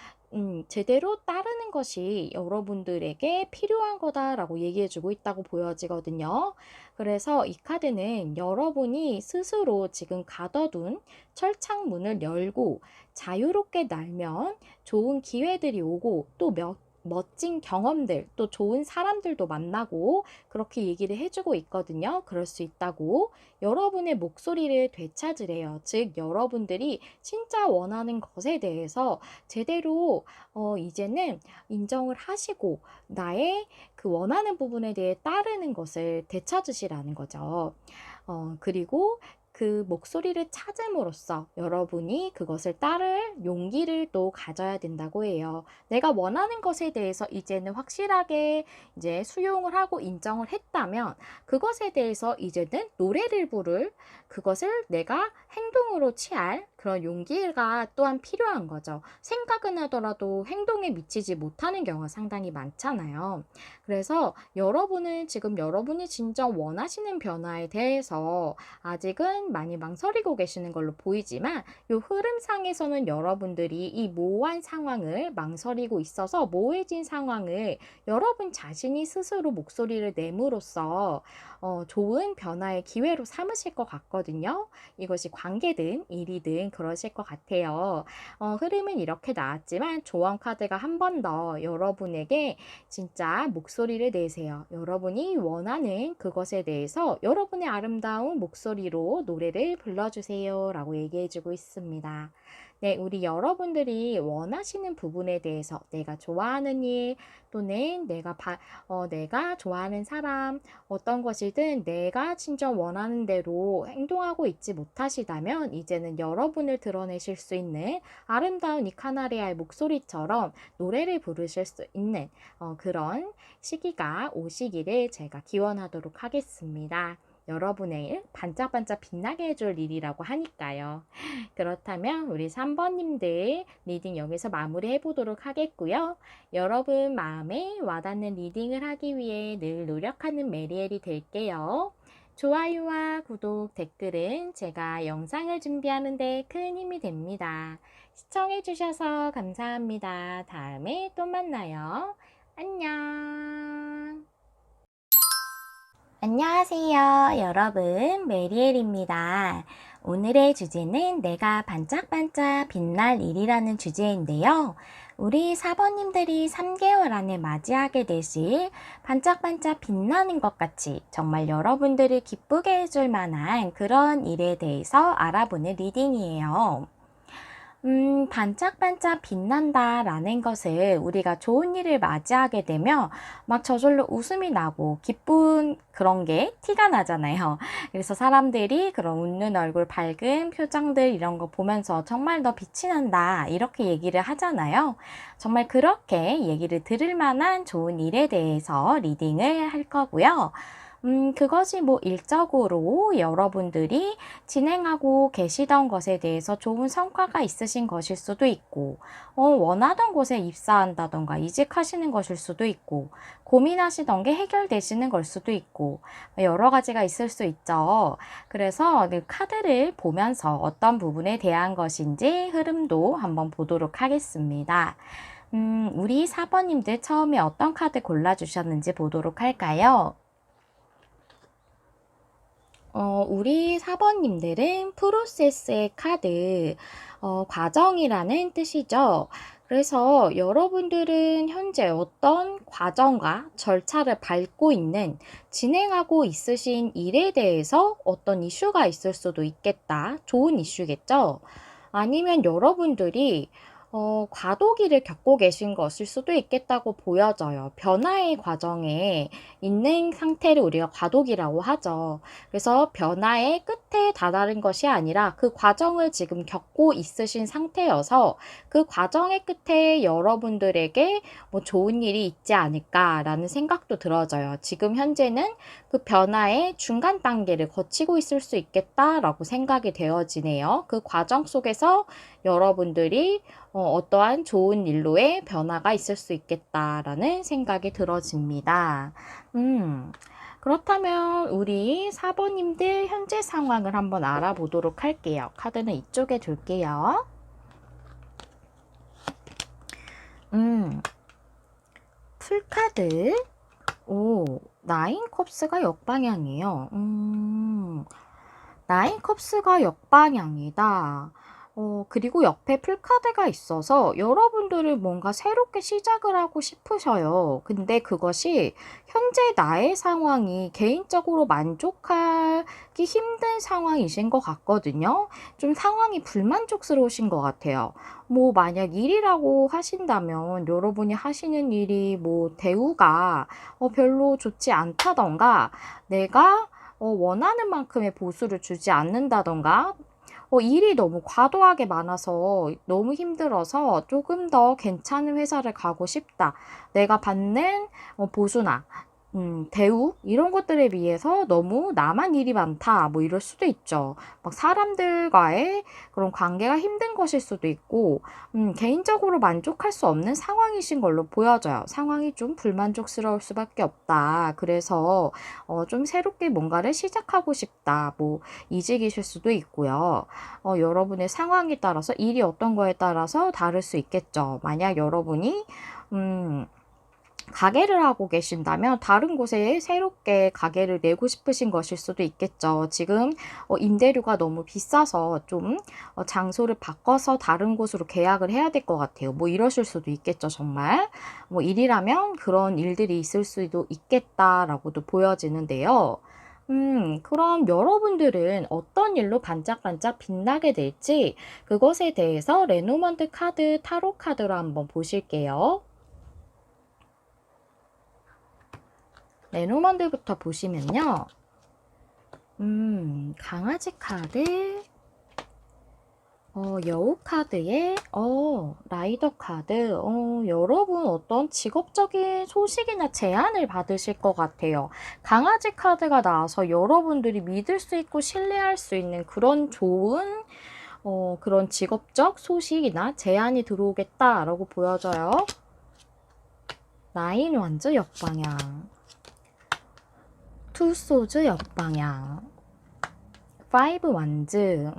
제대로 따르는 것이 여러분들에게 필요한 거다라고 얘기해주고 있다고 보여지거든요. 그래서 이 카드는 여러분이 스스로 지금 가둬둔 철창문을 열고 자유롭게 날면 좋은 기회들이 오고 또 멋진 경험들, 또 좋은 사람들도 만나고 그렇게 얘기를 해주고 있거든요. 그럴 수 있다고. 여러분의 목소리를 되찾으래요. 즉, 여러분들이 진짜 원하는 것에 대해서 제대로 이제는 인정을 하시고 나의 그 원하는 부분에 대해 따르는 것을 되찾으시라는 거죠. 그리고 그 목소리를 찾음으로써 여러분이 그것을 따를 용기를 또 가져야 된다고 해요. 내가 원하는 것에 대해서 이제는 확실하게 이제 수용을 하고 인정을 했다면 그것에 대해서 이제는 노래를 부를 그것을 내가 행동으로 취할 그런 용기가 또한 필요한 거죠. 생각은 하더라도 행동에 미치지 못하는 경우가 상당히 많잖아요. 그래서 여러분은 지금 여러분이 진정 원하시는 변화에 대해서 아직은 많이 망설이고 계시는 걸로 보이지만 이 흐름상에서는 여러분들이 이 모호한 상황을 망설이고 있어서 모호해진 상황을 여러분 자신이 스스로 목소리를 내므로써 좋은 변화의 기회로 삼으실 것 같거든요. 이것이 관계든 일이든 아무튼 그러실 것 같아요. 흐름은 이렇게 나왔지만 조언 카드가 한 번 더 여러분에게 진짜 목소리를 내세요. 여러분이 원하는 그것에 대해서 여러분의 아름다운 목소리로 노래를 불러주세요 라고 얘기해주고 있습니다. 네, 우리 여러분들이 원하시는 부분에 대해서 내가 좋아하는 일 또는 내가 좋아하는 사람 어떤 것이든 내가 진짜 원하는 대로 행동하고 있지 못하시다면 이제는 여러분을 드러내실 수 있는 아름다운 이 카나리아의 목소리처럼 노래를 부르실 수 있는 그런 시기가 오시기를 제가 기원하도록 하겠습니다. 여러분의 일 반짝반짝 빛나게 해줄 일이라고 하니까요. 그렇다면 우리 3번님들 리딩 여기서 마무리해 보도록 하겠고요. 여러분 마음에 와닿는 리딩을 하기 위해 늘 노력하는 메리엘이 될게요. 좋아요와 구독, 댓글은 제가 영상을 준비하는데 큰 힘이 됩니다. 시청해주셔서 감사합니다. 다음에 또 만나요. 안녕. 안녕하세요, 여러분. 메리엘입니다. 오늘의 주제는 내가 반짝반짝 빛날 일이라는 주제인데요. 우리 4번님들이 3개월 안에 맞이하게 되실 반짝반짝 빛나는 것 같이 정말 여러분들을 기쁘게 해줄 만한 그런 일에 대해서 알아보는 리딩이에요. 반짝반짝 빛난다 라는 것을 우리가 좋은 일을 맞이하게 되면 막 저절로 웃음이 나고 기쁜 그런 게 티가 나잖아요. 그래서 사람들이 그런 웃는 얼굴, 밝은 표정들 이런 거 보면서 정말 너 빛이 난다 이렇게 얘기를 하잖아요. 정말 그렇게 얘기를 들을 만한 좋은 일에 대해서 리딩을 할 거고요. 그것이 뭐 일적으로 여러분들이 진행하고 계시던 것에 대해서 좋은 성과가 있으신 것일 수도 있고, 원하던 곳에 입사한다던가 이직하시는 것일 수도 있고, 고민하시던 게 해결되시는 걸 수도 있고, 여러 가지가 있을 수 있죠. 그래서 그 카드를 보면서 어떤 부분에 대한 것인지 흐름도 한번 보도록 하겠습니다. 우리 4번님들 처음에 어떤 카드 골라주셨는지 보도록 할까요? 우리 4번님들은 프로세스의 카드, 과정이라는 뜻이죠. 그래서 여러분들은 현재 어떤 과정과 절차를 밟고 있는, 진행하고 있으신 일에 대해서 어떤 이슈가 있을 수도 있겠다. 좋은 이슈겠죠? 아니면 여러분들이 과도기를 겪고 계신 것일 수도 있겠다고 보여져요. 변화의 과정에 있는 상태를 우리가 과도기라고 하죠. 그래서 변화의 끝에 다다른 것이 아니라 그 과정을 지금 겪고 있으신 상태여서 그 과정의 끝에 여러분들에게 뭐 좋은 일이 있지 않을까라는 생각도 들어져요. 지금 현재는 그 변화의 중간 단계를 거치고 있을 수 있겠다라고 생각이 되어지네요. 그 과정 속에서 여러분들이 어떠한 좋은 일로의 변화가 있을 수 있겠다라는 생각이 들어집니다. 그렇다면 우리 4번님들 현재 상황을 한번 알아보도록 할게요. 카드는 이쪽에 둘게요. 풀카드. 나인 컵스가 역방향이에요. 나인 컵스가 역방향이다. 그리고 옆에 풀카드가 있어서 여러분들은 뭔가 새롭게 시작을 하고 싶으셔요. 근데 그것이 현재 나의 상황이 개인적으로 만족하기 힘든 상황이신 것 같거든요. 좀 상황이 불만족스러우신 것 같아요. 뭐 만약 일이라고 하신다면 여러분이 하시는 일이 뭐 대우가 별로 좋지 않다던가 내가 원하는 만큼의 보수를 주지 않는다던가 일이 너무 과도하게 많아서 너무 힘들어서 조금 더 괜찮은 회사를 가고 싶다. 내가 받는 보수나 대우 이런 것들에 비해서 너무 나만 일이 많다 뭐 이럴 수도 있죠. 막 사람들과의 그런 관계가 힘든 것일 수도 있고 개인적으로 만족할 수 없는 상황이신 걸로 보여져요. 상황이 좀 불만족스러울 수밖에 없다. 그래서 좀 새롭게 뭔가를 시작하고 싶다. 뭐 이직이실 수도 있고요. 여러분의 상황에 따라서 일이 어떤 거에 따라서 다를 수 있겠죠. 만약 여러분이 가게를 하고 계신다면 다른 곳에 새롭게 가게를 내고 싶으신 것일 수도 있겠죠. 지금 임대료가 너무 비싸서 좀 장소를 바꿔서 다른 곳으로 계약을 해야 될 것 같아요. 뭐 이러실 수도 있겠죠, 정말. 뭐 일이라면 그런 일들이 있을 수도 있겠다라고도 보여지는데요. 그럼 여러분들은 어떤 일로 반짝반짝 빛나게 될지 그것에 대해서 레노먼드 카드, 타로 카드로 한번 보실게요. 레노먼드부터 보시면요. 강아지 카드, 여우 카드에, 라이더 카드, 여러분 어떤 직업적인 소식이나 제안을 받으실 것 같아요. 강아지 카드가 나와서 여러분들이 믿을 수 있고 신뢰할 수 있는 그런 좋은, 그런 직업적 소식이나 제안이 들어오겠다라고 보여져요. 나인 원즈 역방향. 투 소즈 역방향, 파이브 완즈,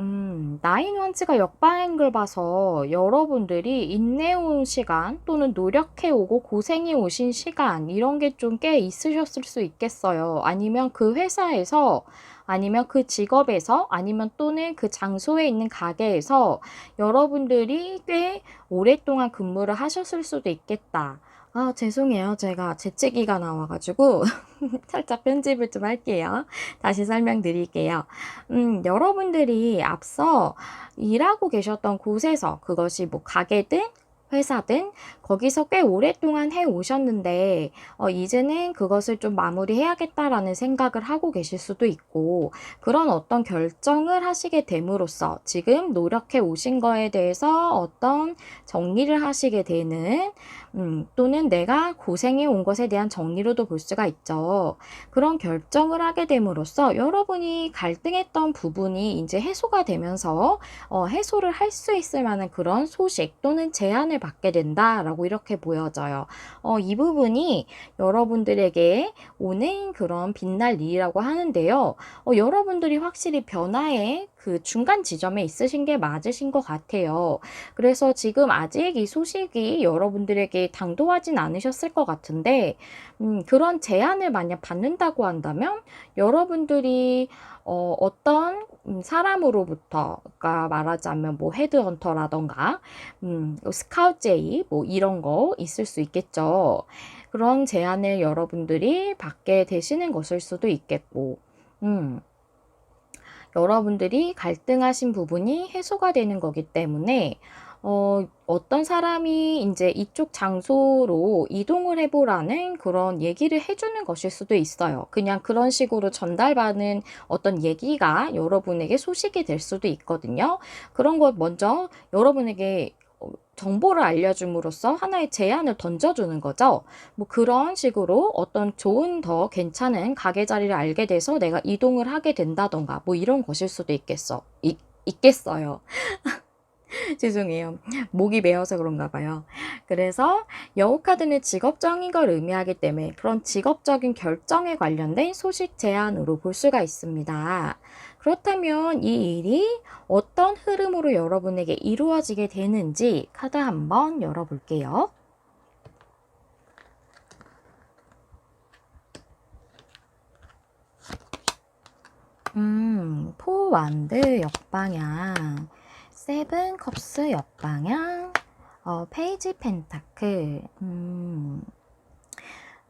나인 원즈가 역방향 걸 봐서 여러분들이 인내해온 시간 또는 노력해오고 고생해 오신 시간 이런 게 좀 꽤 있으셨을 수 있겠어요. 아니면 그 회사에서 아니면 그 직업에서 아니면 또는 그 장소에 있는 가게에서 여러분들이 꽤 오랫동안 근무를 하셨을 수도 있겠다. 아, 죄송해요. 제가 재채기가 나와가지고 살짝 편집을 좀 할게요. 다시 설명드릴게요. 여러분들이 앞서 일하고 계셨던 곳에서 그것이 뭐 가게든 회사든 거기서 꽤 오랫동안 해 오셨는데 이제는 그것을 좀 마무리해야겠다라는 생각을 하고 계실 수도 있고 그런 어떤 결정을 하시게 됨으로써 지금 노력해 오신 거에 대해서 어떤 정리를 하시게 되는 또는 내가 고생해 온 것에 대한 정리로도 볼 수가 있죠. 그런 결정을 하게 됨으로써 여러분이 갈등했던 부분이 이제 해소가 되면서 해소를 할 수 있을 만한 그런 소식 또는 제안을 받게 된다라고 이렇게 보여져요. 이 부분이 여러분들에게 오는 그런 빛날 일이라고 하는데요. 여러분들이 확실히 변화의 그 중간 지점에 있으신 게 맞으신 것 같아요. 그래서 지금 아직 이 소식이 여러분들에게 당도하진 않으셨을 것 같은데, 그런 제안을 만약 받는다고 한다면, 여러분들이, 어떤 사람으로부터, 그러니까 말하자면 뭐 헤드헌터라던가, 스카우트 제이, 뭐 이런 거 있을 수 있겠죠. 그런 제안을 여러분들이 받게 되시는 것일 수도 있겠고, 여러분들이 갈등하신 부분이 해소가 되는 거기 때문에 어떤 사람이 이제 이쪽 장소로 이동을 해보라는 그런 얘기를 해주는 것일 수도 있어요. 그냥 그런 식으로 전달받는 어떤 얘기가 여러분에게 소식이 될 수도 있거든요. 그런 것 먼저 여러분에게 정보를 알려줌으로써 하나의 제안을 던져주는 거죠. 뭐 그런 식으로 어떤 좋은 더 괜찮은 가게 자리를 알게 돼서 내가 이동을 하게 된다던가 뭐 이런 것일 수도 있겠어요. 죄송해요. 목이 메어서 그런가 봐요. 그래서 여우 카드는 직업적인 걸 의미하기 때문에 그런 직업적인 결정에 관련된 소식 제안으로 볼 수가 있습니다. 그렇다면 이 일이 어떤 흐름으로 여러분에게 이루어지게 되는지 카드 한번 열어볼게요. 포 완드 역방향, 세븐 컵스 역방향, 페이지 펜타클,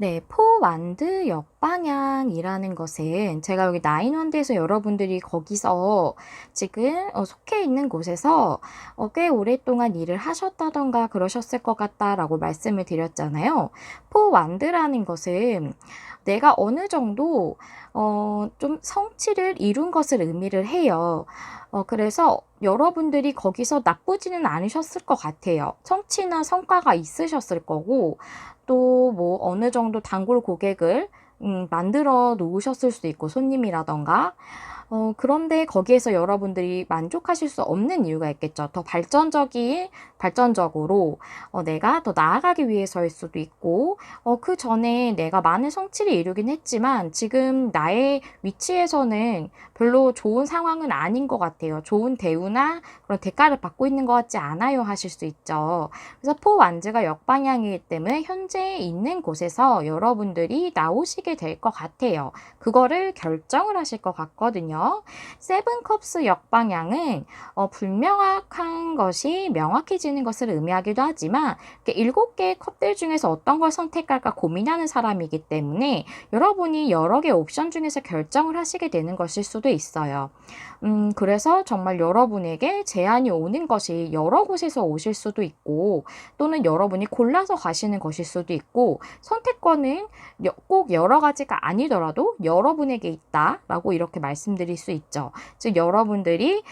네, 포 완드 역방향이라는 것은 제가 여기 나인 원드에서 여러분들이 거기서 지금 속해 있는 곳에서 꽤 오랫동안 일을 하셨다던가 그러셨을 것 같다라고 말씀을 드렸잖아요. 포 완드라는 것은 내가 어느 정도 좀 성취를 이룬 것을 의미를 해요. 그래서 여러분들이 거기서 나쁘지는 않으셨을 것 같아요. 성취나 성과가 있으셨을 거고 또 뭐 어느 정도 단골 고객을 만들어 놓으셨을 수도 있고 손님이라던가 그런데 거기에서 여러분들이 만족하실 수 없는 이유가 있겠죠. 더 발전적으로 내가 더 나아가기 위해서일 수도 있고, 그 전에 내가 많은 성취를 이루긴 했지만 지금 나의 위치에서는 별로 좋은 상황은 아닌 것 같아요. 좋은 대우나 그런 대가를 받고 있는 것 같지 않아요 하실 수 있죠. 그래서 포완즈가 역방향이기 때문에 현재 있는 곳에서 여러분들이 나오시게 될 것 같아요. 그거를 결정을 하실 것 같거든요. 세븐컵스 역방향은 불명확한 것이 명확해지는 것을 의미하기도 하지만 7개의 컵들 중에서 어떤 걸 선택할까 고민하는 사람이기 때문에 여러분이 여러 개 옵션 중에서 결정을 하시게 되는 것일 수도 있어요. 그래서 정말 여러분에게 제안이 오는 것이 여러 곳에서 오실 수도 있고 또는 여러분이 골라서 가시는 것일 수도 있고 선택권은 꼭 여러 가지가 아니더라도 여러분에게 있다라고 이렇게 말씀드릴 수 있죠. 즉 여러분들이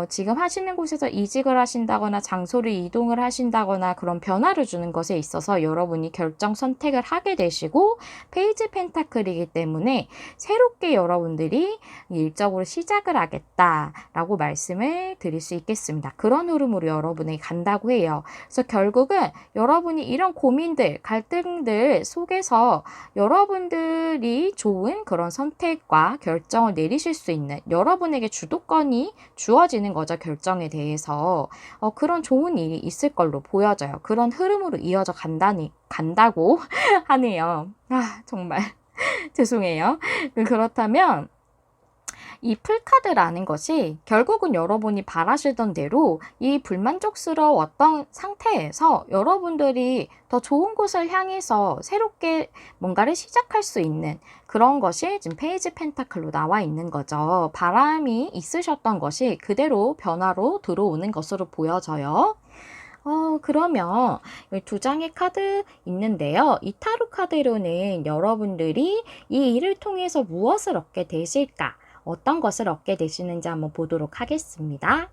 지금 하시는 곳에서 이직을 하신다거나 장소를 이동을 하신다거나 그런 변화를 주는 것에 있어서 여러분이 결정 선택을 하게 되시고 페이지 펜타클이기 때문에 새롭게 여러분들이 일적으로 시작을 하겠다라고 말씀을 드릴 수 있겠습니다. 그런 흐름으로 여러분에게 간다고 해요. 그래서 결국은 여러분이 이런 고민들, 갈등들 속에서 여러분들이 좋은 그런 선택과 결정을 내리실 수 있는 여러분에게 주도권이 주어지는 거죠. 결정에 대해서. 그런 좋은 일이 있을 걸로 보여져요. 그런 흐름으로 이어져 간다고 하네요. 아, 정말 죄송해요. 그렇다면 이 풀카드라는 것이 결국은 여러분이 바라시던 대로 이 불만족스러웠던 상태에서 여러분들이 더 좋은 곳을 향해서 새롭게 뭔가를 시작할 수 있는 그런 것이 지금 페이지 펜타클로 나와 있는 거죠. 바람이 있으셨던 것이 그대로 변화로 들어오는 것으로 보여져요. 그러면 두 장의 카드 있는데요. 이 타로 카드로는 여러분들이 이 일을 통해서 무엇을 얻게 되실까? 어떤 것을 얻게 되시는지 한번 보도록 하겠습니다.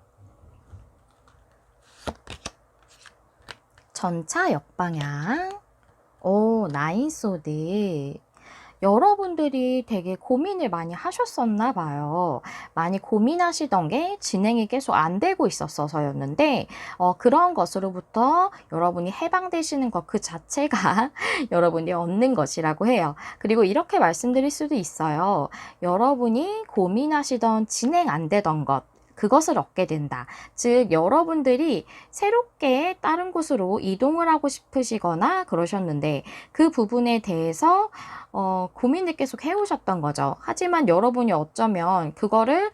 전차 역방향, 나인 소드. 여러분들이 되게 고민을 많이 하셨었나 봐요. 많이 고민하시던 게 진행이 계속 안 되고 있었어서였는데 그런 것으로부터 여러분이 해방되시는 것 그 자체가 여러분이 얻는 것이라고 해요. 그리고 이렇게 말씀드릴 수도 있어요. 여러분이 고민하시던 진행 안 되던 것 그것을 얻게 된다. 즉 여러분들이 새롭게 다른 곳으로 이동을 하고 싶으시거나 그러셨는데 그 부분에 대해서 고민을 계속 해오셨던 거죠. 하지만 여러분이 어쩌면 그거를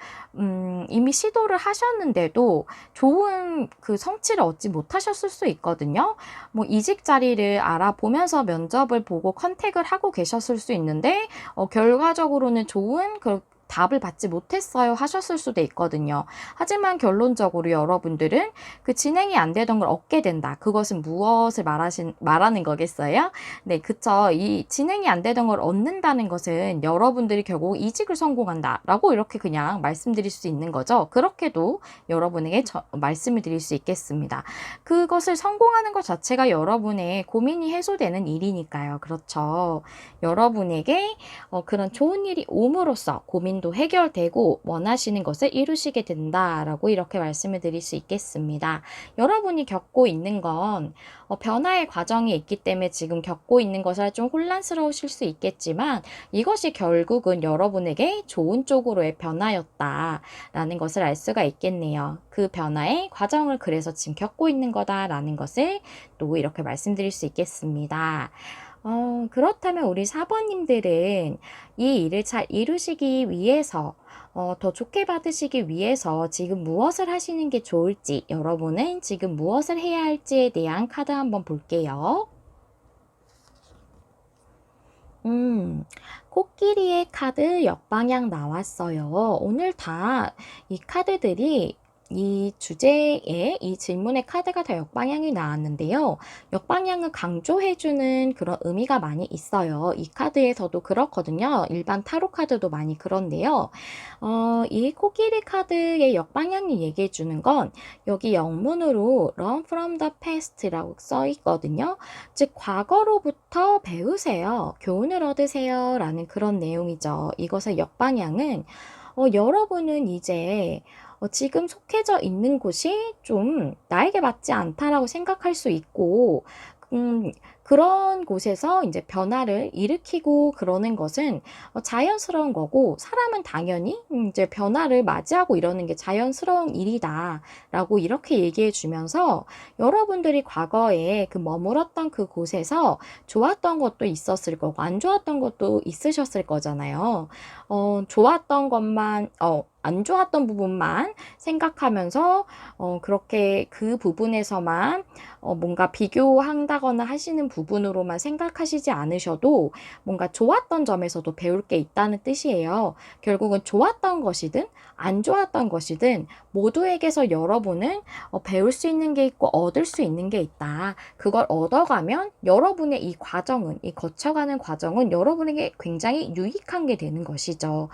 이미 시도를 하셨는데도 좋은 그 성취를 얻지 못하셨을 수 있거든요. 뭐 이직 자리를 알아보면서 면접을 보고 컨택을 하고 계셨을 수 있는데 결과적으로는 좋은 그 답을 받지 못했어요 하셨을 수도 있거든요. 하지만 결론적으로 여러분들은 그 진행이 안 되던 걸 얻게 된다. 그것은 무엇을 말하는 거겠어요? 네, 그쵸. 이 진행이 안 되던 걸 얻는다는 것은 여러분들이 결국 이직을 성공한다. 라고 이렇게 그냥 말씀드릴 수 있는 거죠. 그렇게도 여러분에게 말씀을 드릴 수 있겠습니다. 그것을 성공하는 것 자체가 여러분의 고민이 해소되는 일이니까요. 그렇죠. 여러분에게 그런 좋은 일이 옴으로써 고민도 해결되고 원하시는 것을 이루시게 된다라고 이렇게 말씀을 드릴 수 있겠습니다. 여러분이 겪고 있는 건 변화의 과정이 있기 때문에 지금 겪고 있는 것을 좀 혼란스러우실 수 있겠지만 이것이 결국은 여러분에게 좋은 쪽으로의 변화였다라는 것을 알 수가 있겠네요. 그 변화의 과정을 그래서 지금 겪고 있는 거다라는 것을 또 이렇게 말씀드릴 수 있겠습니다. 그렇다면 우리 4번님들은 이 일을 잘 이루시기 위해서 더 좋게 받으시기 위해서 지금 무엇을 하시는 게 좋을지 여러분은 지금 무엇을 해야 할지에 대한 카드 한번 볼게요. 코끼리의 카드 역방향 나왔어요. 오늘 다 이 카드들이 이 주제에 이 질문의 카드가 다 역방향이 나왔는데요. 역방향을 강조해주는 그런 의미가 많이 있어요. 이 카드에서도 그렇거든요. 일반 타로 카드도 많이 그런데요. 이 코끼리 카드의 역방향이 얘기해주는 건 여기 영문으로 Learn from the past라고 써 있거든요. 즉 과거로부터 배우세요. 교훈을 얻으세요. 라는 그런 내용이죠. 이것의 역방향은 여러분은 이제 지금 속해져 있는 곳이 좀 나에게 맞지 않다라고 생각할 수 있고, 그런 곳에서 이제 변화를 일으키고 그러는 것은 자연스러운 거고, 사람은 당연히 이제 변화를 맞이하고 이러는 게 자연스러운 일이다라고 이렇게 얘기해 주면서, 여러분들이 과거에 그 머물렀던 그곳에서 좋았던 것도 있었을 거고 안 좋았던 것도 있으셨을 거잖아요. 좋았던 것만 안 좋았던 부분만 생각하면서 그렇게 그 부분에서만 뭔가 비교한다거나 하시는 부분으로만 생각하시지 않으셔도 뭔가 좋았던 점에서도 배울 게 있다는 뜻이에요. 결국은 좋았던 것이든 안 좋았던 것이든 모두에게서 여러분은 배울 수 있는 게 있고 얻을 수 있는 게 있다. 그걸 얻어가면 여러분의 이 과정은, 이 거쳐가는 과정은 여러분에게 굉장히 유익한 게 되는 것이죠.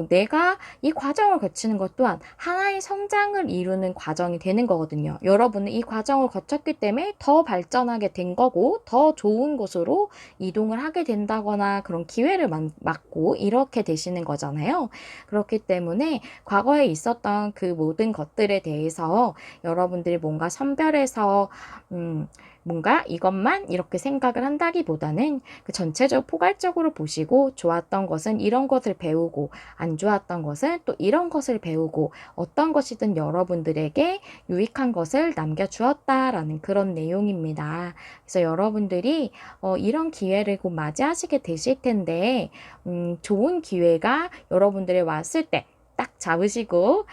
내가 이 과정을 거치는 것 또한 하나의 성장을 이루는 과정이 되는 거거든요. 여러분은 이 과정을 거쳤기 때문에 더 발전하게 된 거고, 더 좋은 곳으로 이동을 하게 된다거나 그런 기회를 맞고 이렇게 되시는 거잖아요. 그렇기 때문에 과거에 있었던 그 모든 것들에 대해서 여러분들이 뭔가 선별해서 뭔가 이것만 이렇게 생각을 한다기보다는 그 전체적으로 포괄적으로 보시고, 좋았던 것은 이런 것을 배우고 안 좋았던 것은 또 이런 것을 배우고, 어떤 것이든 여러분들에게 유익한 것을 남겨주었다라는 그런 내용입니다. 그래서 여러분들이 이런 기회를 곧 맞이하시게 되실 텐데, 좋은 기회가 여러분들이 왔을 때 딱 잡으시고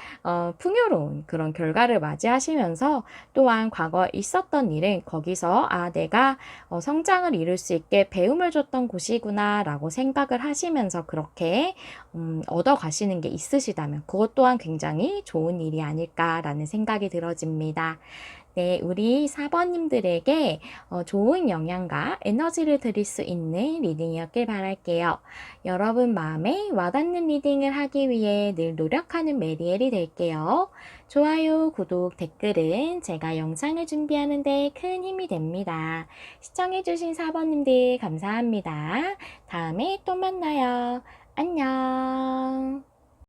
풍요로운 그런 결과를 맞이하시면서, 또한 과거에 있었던 일은 거기서 내가 성장을 이룰 수 있게 배움을 줬던 곳이구나 라고 생각을 하시면서 그렇게 얻어 가시는 게 있으시다면 그것 또한 굉장히 좋은 일이 아닐까라는 생각이 들어집니다. 네, 우리 4번님들에게 좋은 영향과 에너지를 드릴 수 있는 리딩이었길 바랄게요. 여러분 마음에 와닿는 리딩을 하기 위해 늘 노력하는 메리엘이 될게요. 좋아요, 구독, 댓글은 제가 영상을 준비하는 데 큰 힘이 됩니다. 시청해주신 4번님들 감사합니다. 다음에 또 만나요. 안녕.